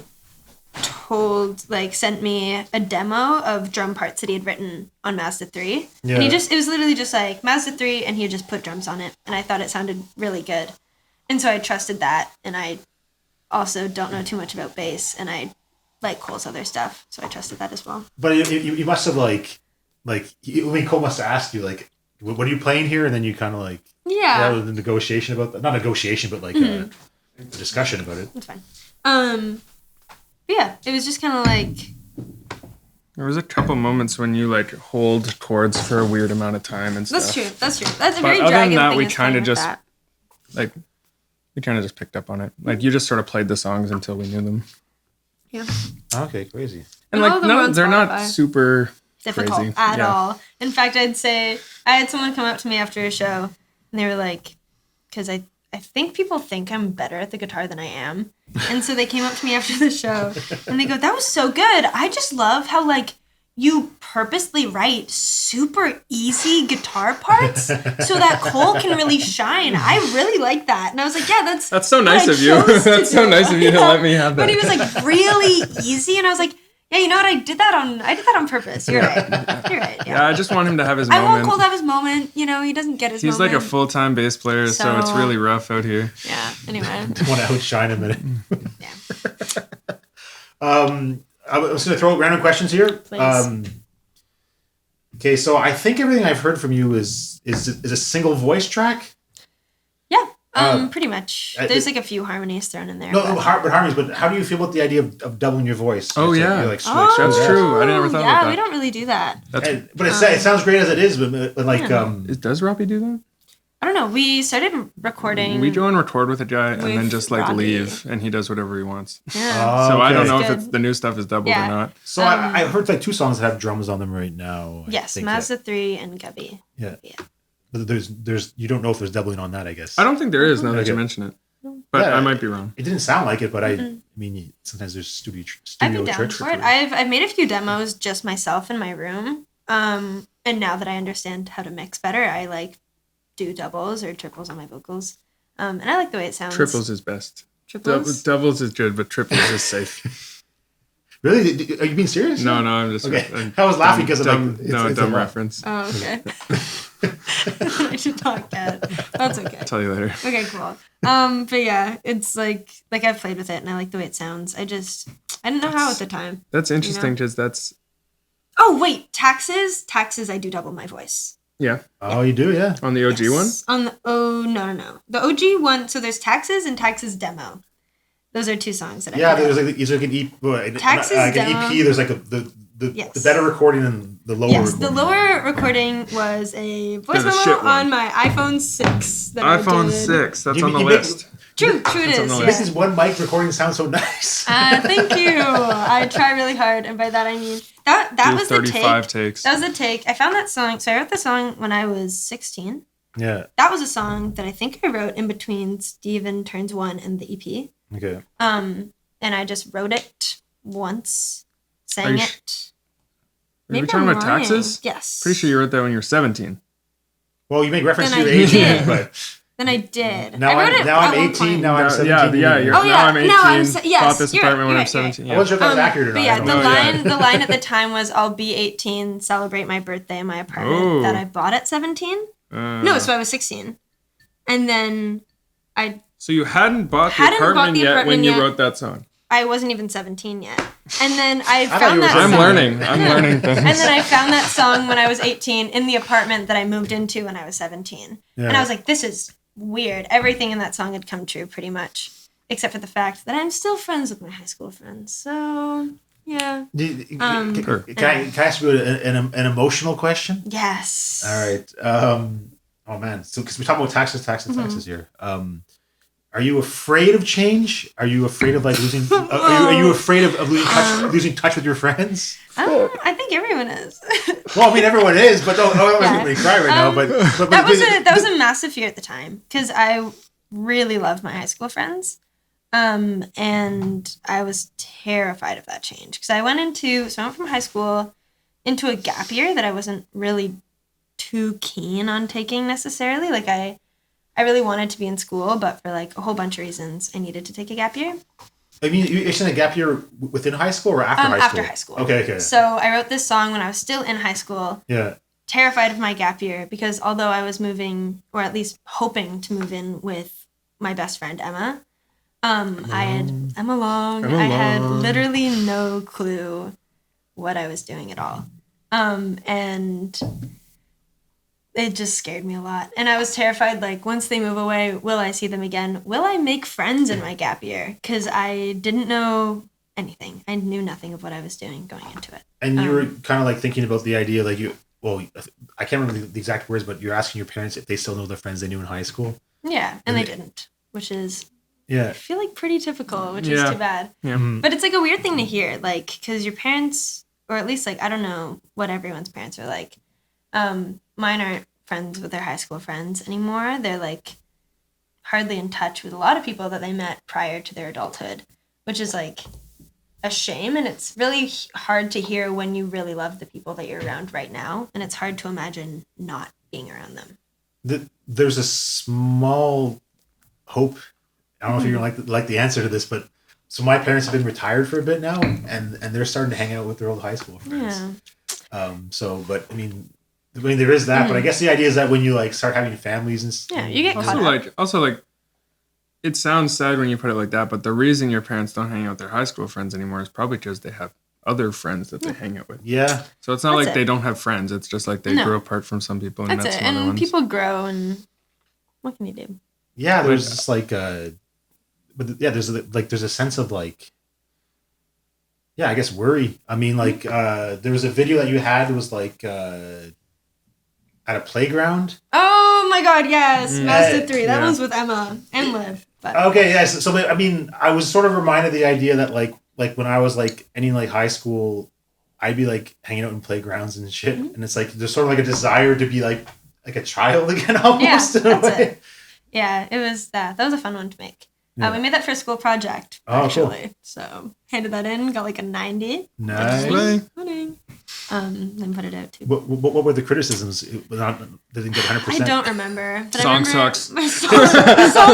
sent me a demo of drum parts that he had written on Mazda 3. Yeah. And it was literally just like Mazda 3, and he had just put drums on it, and I thought it sounded really good. And so I trusted that, and I also don't know too much about bass, and I like Cole's other stuff, so I trusted that as well. But you must have Cole must have asked you like, what are you playing here? And then you kind of like the negotiation about that. Not negotiation, but like a discussion about it. That's fine. Yeah, it was just kind of like... There was a couple moments when you like hold chords for a weird amount of time and stuff. That's true. That's a but very other dragon than that, thing. we kind of just picked up on it. Like you just sort of played the songs until we knew them. Yeah. Okay, crazy. And like they're not super difficult crazy. At all. In fact, I'd say I had someone come up to me after a show, and they were like, because I think people think I'm better at the guitar than I am. And so they came up to me after the show and they go, that was so good. I just love how like you purposely write super easy guitar parts so that Cole can really shine. I really like that. And I was like, yeah, that's so nice of you. That's so nice of you to let me have that. But he was like really easy, and I was like, yeah, you know what? I did that on purpose. You're right. Yeah, I just want him to have his moment. I want Cole to have his moment. You know, he doesn't get his moment. He's like a full-time bass player, so it's really rough out here. Yeah, anyway. I want to outshine him in it. Yeah. I was going to throw random questions here. Please. Okay, so I think everything I've heard from you is a single voice track? Yeah, pretty much. There's like a few harmonies thrown in there. But harmonies. But how do you feel about the idea of doubling your voice? Oh, yeah. Like switch. That's true. I never thought about that. Yeah, we don't really do that. But it sounds great as it is. But like, does Robbie do that? I don't know. We started recording. We go and record with a guy and then just like Robbie. leave, and he does whatever he wants. Yeah. So I don't know if the new stuff is doubled or not. So I heard like 2 songs that have drums on them right now. Yes, Mazda 3 and Gubby. Yeah. But there's you don't know if there's doubling on that, I guess. I don't think there is now that you mention it. But I might be wrong. It didn't sound like it, but I mean, sometimes there's studio I'd be down tricks for it. I've made a few demos just myself in my room. And now that I understand how to mix better, I like do doubles or triples on my vocals. And I like the way it sounds. Triples is best. Triples? Doubles is good, but triples is safe. Really? Are you being serious? No, I'm just. Okay. I was laughing because of dumb, it's no, a dumb lot. reference. Oh, okay. I should not get. That's okay. I'll tell you later. Okay, cool. But yeah, it's like I've played with it and I like the way it sounds. I didn't know how at the time. That's interesting because that's. Oh wait, taxes. I do double my voice. Yeah. Oh, you do, yeah. On the OG one? On the no. The OG one. So there's taxes and taxes demo. Those are two songs that I put there's out. like an EP. Taxes an demo. EP. There's like the better recording and the lower. Yes, recording. the lower recording was a voice There's a memo shit one. on my iPhone 6. That I iPhone did. 6. That's on the you list. True it on is. the You list. make this one mic recording sound so nice. Thank you. I try really hard, and by that I mean that was the 35 take. takes. That was the take. I found that song. So I wrote the song when I was 16. Yeah. That was a song that I think I wrote in between Steven Turns 1 and the EP. Okay. And I just wrote it once, sang Are you it. Are you Maybe talking I'm about lying. taxes? Yes. Pretty sure you wrote that when you were 17. Well, you make reference Then to I your age, did. but Then I did. now I wrote it now at I'm one 18. point. Now I'm 17. Yeah. Oh, yeah. Now I'm 18. Now I'm yes, bought this you're apartment when right, I'm 17. I Yeah. wasn't sure if that was accurate or But not. yeah, I don't the know. line the line at the time was "I'll be 18, celebrate my birthday in my apartment Oh. that I bought at 17." No, so I was 16, and then So you hadn't bought the Hadn't bought apartment the yet when apartment you yet. wrote that song. I wasn't even 17 yet, and then I thought found you were that I'm song. learning. I'm learning things. And then I found that song when I was 18 in the apartment that I moved into when I was 17. Yeah. And I was like, this is weird. Everything in that song had come true pretty much, except for the fact that I'm still friends with my high school friends. So, yeah. Can Sure. I ask you an emotional question? Yes. All right. Oh man. So because we talk about taxes here. Are you afraid of change? Are you afraid of like losing? Are you afraid of losing touch with your friends? I think everyone is. Well, I mean, everyone is, but don't make me cry right now. But that was a massive fear at the time because I really loved my high school friends, and I was terrified of that change because I went from high school into a gap year that I wasn't really too keen on taking necessarily. Like I really wanted to be in school, but for like a whole bunch of reasons, I needed to take a gap year. I mean, you're in a gap year within high school or after high school? After high school. Okay. So I wrote this song when I was still in high school. Yeah. Terrified of my gap year because although I was moving, or at least hoping to move in with my best friend Emma, I had literally no clue what I was doing at all. And it just scared me a lot. And I was terrified, like, once they move away, will I see them again? Will I make friends in my gap year? Because I didn't know anything. I knew nothing of what I was doing going into it. And you were kind of like thinking about the idea, like I can't remember the exact words, but you're asking your parents if they still know the friends they knew in high school. Yeah, and they didn't, which is, yeah, I feel like pretty typical, which is too bad. Yeah. But it's like a weird thing to hear, like, because your parents, or at least like, I don't know what everyone's parents are like. Mine aren't friends with their high school friends anymore. They're like hardly in touch with a lot of people that they met prior to their adulthood, which is like a shame. And it's really hard to hear when you really love the people that you're around right now. And it's hard to imagine not being around them. There's a small hope. I don't know if you're gonna like the answer to this, but so my parents have been retired for a bit now, and they're starting to hang out with their old high school friends. Yeah. But I mean, there is that, but I guess the idea is that when you like start having families and You get caught up. Also, it sounds sad when you put it like that, but the reason your parents don't hang out with their high school friends anymore is probably because they have other friends that they hang out with. Yeah. So it's not That's like it. they don't have friends. It's just like they No. grew apart from some people and That's met it. some other And ones. people grow, and what can you do? Yeah, there's just like there's a sense of like, yeah, I guess worry. I mean, like there was a video that you had. It was like at a playground. Oh my god, yes. Mazda 3. That yeah. one's with Emma and Liv. But Okay, yes. So I mean, I was sort of reminded of the idea that like when I was like ending like high school, I'd be like hanging out in playgrounds and shit, and it's like there's sort of like a desire to be like a child again almost. Yeah, in a that's way. it. Yeah, it was that. That was a fun one to make. Yeah. We made that for a school project, Oh, cool. actually. So handed that in, got like a 90. Nice. Slay. Winning. then put it out too. What were the criticisms? They didn't get 100%. I don't remember. But Song I remember sucks. Song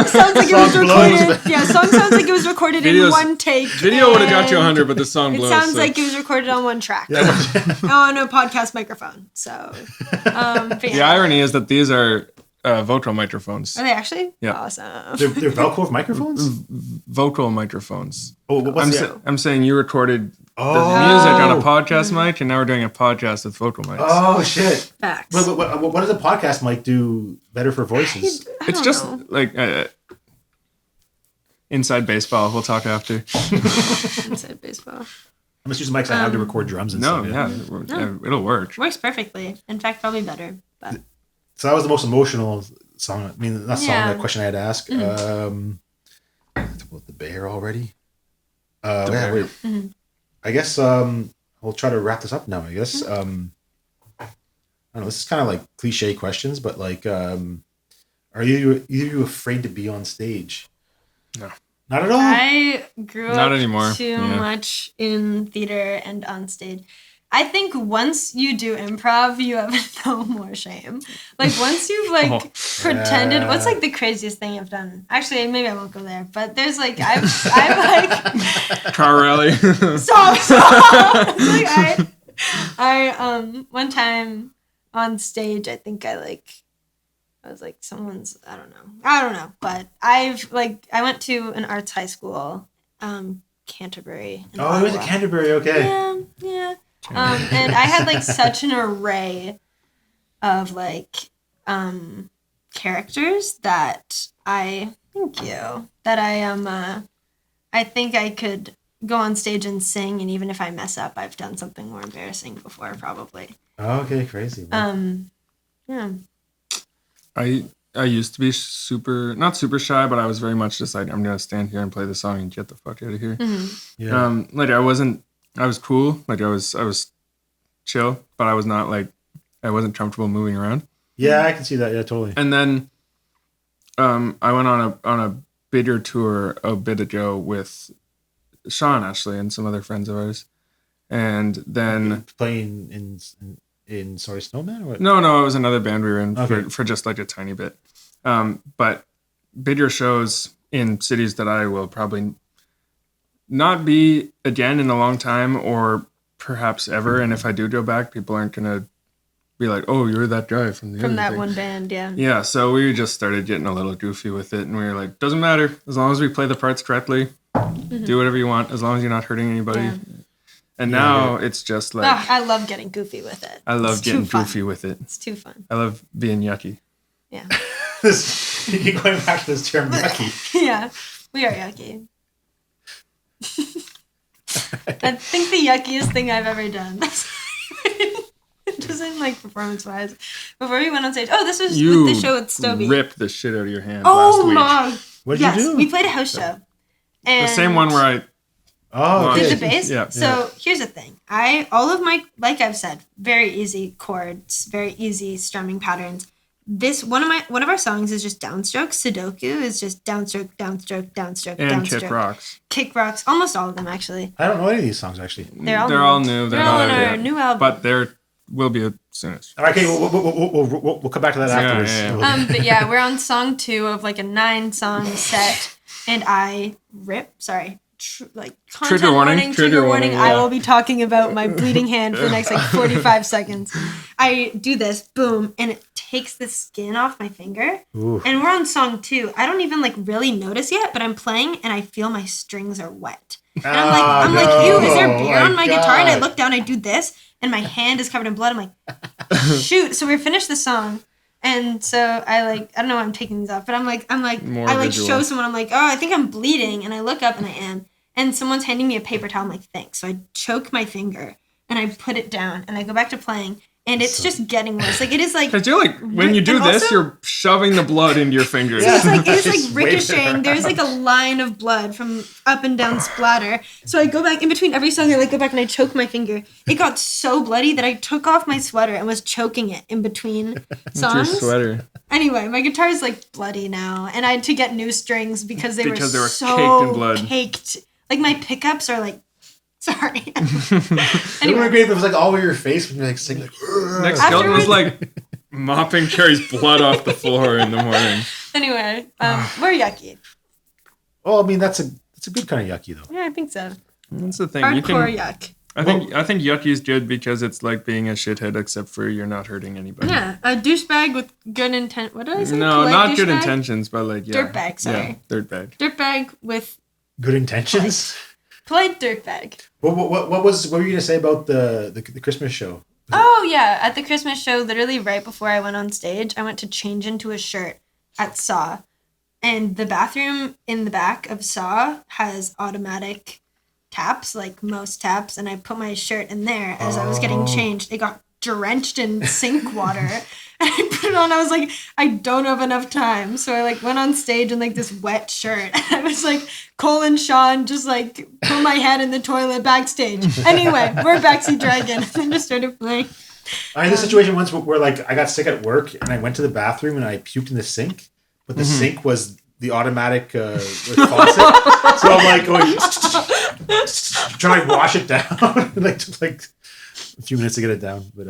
sounds like it was Song recorded. blows. Yeah, song sounds like it was recorded in one take. Video would have got you and 100, but the song It blows. sounds so. like it was recorded on one track. Yeah. On a podcast microphone. So, but The yeah. irony is that these are vocal microphones. Are they actually? Yeah. Awesome. They're Velcro microphones? Vocal microphones. Oh, what's I'm saying you recorded the Oh. music on a podcast mic, and now we're doing a podcast with vocal mics. Oh, shit. Facts. What does a podcast mic do better for voices? I It's don't just know. like inside baseball. We'll talk after. Inside baseball. I must use the mics I have to record drums and No, stuff. yeah, it'll work. Works perfectly. In fact, probably better. But So that was the most emotional song. I mean, not song, Yeah. that question I had to ask. About the bear already. bear. Wait. I guess we'll try to wrap this up now. I guess I don't know. This is kind of like cliche questions, but like, are you afraid to be on stage? No. Not at all. I grew Not up anymore. too Yeah. much in theater and on stage. I think once you do improv, you have no more shame. Like once you've like pretended, what's like the craziest thing you've done? Actually, maybe I won't go there. But there's like I've like Car rally. stop. Like I one time on stage, I think I was like someone's I don't know, but I went to an arts high school, Canterbury. in Oh, it was at Ottawa. Canterbury. Okay. Yeah. And I had like such an array of like characters that I I think I could go on stage and sing, and even if I mess up, I've done something more embarrassing before probably. Okay, crazy. Yeah. I used to be not super shy, but I was very much just like, I'm gonna stand here and play the song and get the fuck out of here. Yeah. Like I was cool, like I was chill, but I was not like, I wasn't comfortable moving around. Yeah, I can see that. Yeah, totally. And then I went on a bigger tour a bit ago with Sean actually and some other friends of ours. And then Playing in Sorry Snowman? Or what? no, it was another band we were in Okay. for just like a tiny bit. But bigger shows in cities that I will probably not be again in a long time or perhaps ever. And if I do go back, people aren't going to be like, oh, you're that guy from the From other that thing. one band, yeah. Yeah, so we just started getting a little goofy with it. And we were like, doesn't matter. As long as we play the parts correctly, do whatever you want. As long as you're not hurting anybody. Yeah. And now it's just like, I love getting goofy with it. I love It's too getting fun. goofy with it. It's too fun. I love being yucky. Yeah. You keep going back to this term, yucky. Yeah. We are yucky. I think the yuckiest thing I've ever done. Just in like performance wise. Before we went on stage. Oh, this was You with the show with Stovey. ripped the shit out of your hand Oh last week. my! What did Yes, you do? we played a house show. And The same one where I Oh, did okay. the bass. Yeah. So here's the thing. All of my, like I've said, very easy chords, very easy strumming patterns. This one of our songs is just downstroke. Sudoku is just downstroke, downstroke, downstroke, and downstroke. Kick Rocks. Kick rocks. Almost all of them actually. I don't know any of these songs actually. They're all new. They're They're all not on out our yet. new album. But there will be a soonest. Okay, we'll come back to that afterwards. yeah. But yeah, we're on song 2 of like a 9-song set, and I rip. Sorry. Content Trigger warning, trigger trigger warning. warning, I yeah. will be talking about my bleeding hand for the next like 45 seconds. I do this, boom, and it takes the skin off my finger. Ooh. And we're on song 2. I don't even like really notice yet, but I'm playing and I feel my strings are wet. And I'm like, ew, is there beer on my guitar? And I look down, I do this, and my hand is covered in blood. I'm like, shoot. So we finished the song. And so I don't know why I'm taking these off, but I'm like, More I visual. show someone, I'm like, oh, I think I'm bleeding. And I look up and I am. And someone's handing me a paper towel. I'm like, thanks. So I choke my finger and I put it down and I go back to playing. And it's just getting worse. Like, it is like... Because you're like, when you do and this, also- you're shoving the blood into your fingers. Yeah. It is It's like way ricocheting. better. There's like a line of blood from up and down splatter. So I go back in between every song. I like go back and I choke my finger. It got so bloody that I took off my sweater and was choking it in between It's your songs. sweater. Anyway, my guitar is like bloody now, and I had to get new strings because they were Because they were so caked in blood. caked. Like my pickups are like Sorry. It would be Anyway, great if it was like all over your face when you like sing like. Next After skeleton was we- like mopping Cherry's blood off the floor in the morning. anyway, we're yucky. Oh, I mean that's a good kind of yucky though. Yeah, I think so. That's the thing. Hardcore yuck. I think yucky is good because it's like being a shithead, except for you're not hurting anybody. Yeah, a douchebag with good intent. What did I say? No, Polite not good douchebag? intentions, but like Dirtbag, sorry. Yeah, dirtbag. Dirtbag with Good intentions. polite dirtbag. What were you gonna say about the Christmas show? Oh yeah, at the Christmas show, literally right before I went on stage, I went to change into a shirt at Saw, and the bathroom in the back of Saw has automatic taps, like most taps, and I put my shirt in there as I was getting changed. It got drenched in sink water, and I put it on. I was like, I don't have enough time, so I like went on stage in like this wet shirt. And I was like, Cole and Sean just like put my head in the toilet backstage. Anyway, we're Backseat Dragon, and just started playing. I had a situation once where like I got sick at work and I went to the bathroom and I puked in the sink, but the sink was the automatic like faucet. So I'm like going trying to wash it down. Like took like a few minutes to get it down, but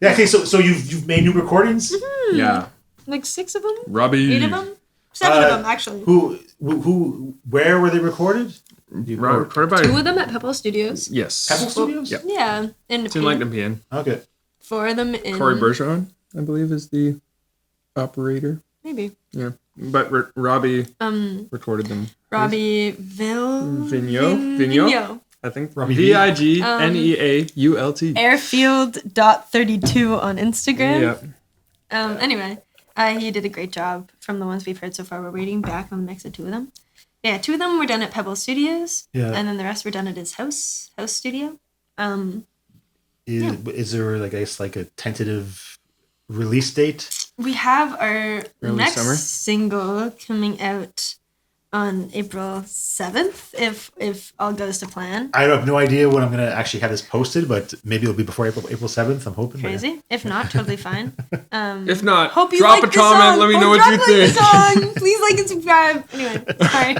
yeah. Okay, so you've made new recordings. Yeah. Like 6 of them, Robbie. 8 of them, 7 of them actually. Where were they recorded? Recorded by 2 of them at Pebble Studios. Yes. Pebble Studios. Yep. Yeah, and It's in like Nepean. Okay. 4 of them in Corey Bergeron, I believe, is the operator. maybe. Yeah, but Robbie recorded them. Robbie Vigneault? I think Robbie Vigneault. Airfield.32 on Instagram. Yeah. Anyway, he did a great job from the ones we've heard so far. We're waiting back on the next 2 of them. Yeah, 2 of them were done at Pebble Studios. Yeah. And then the rest were done at his house studio. Is there like I guess like a tentative release date? We have our Early next summer? single coming out on April 7th, if all goes to plan. I have no idea when I'm gonna actually have this posted, but maybe it'll be before April 7th. I'm hoping. but yeah. Crazy. If not, totally fine. If not, Hope you drop like a the comment. song. Let me know Hope what you like the think. song. Please like and subscribe. Anyway, sorry.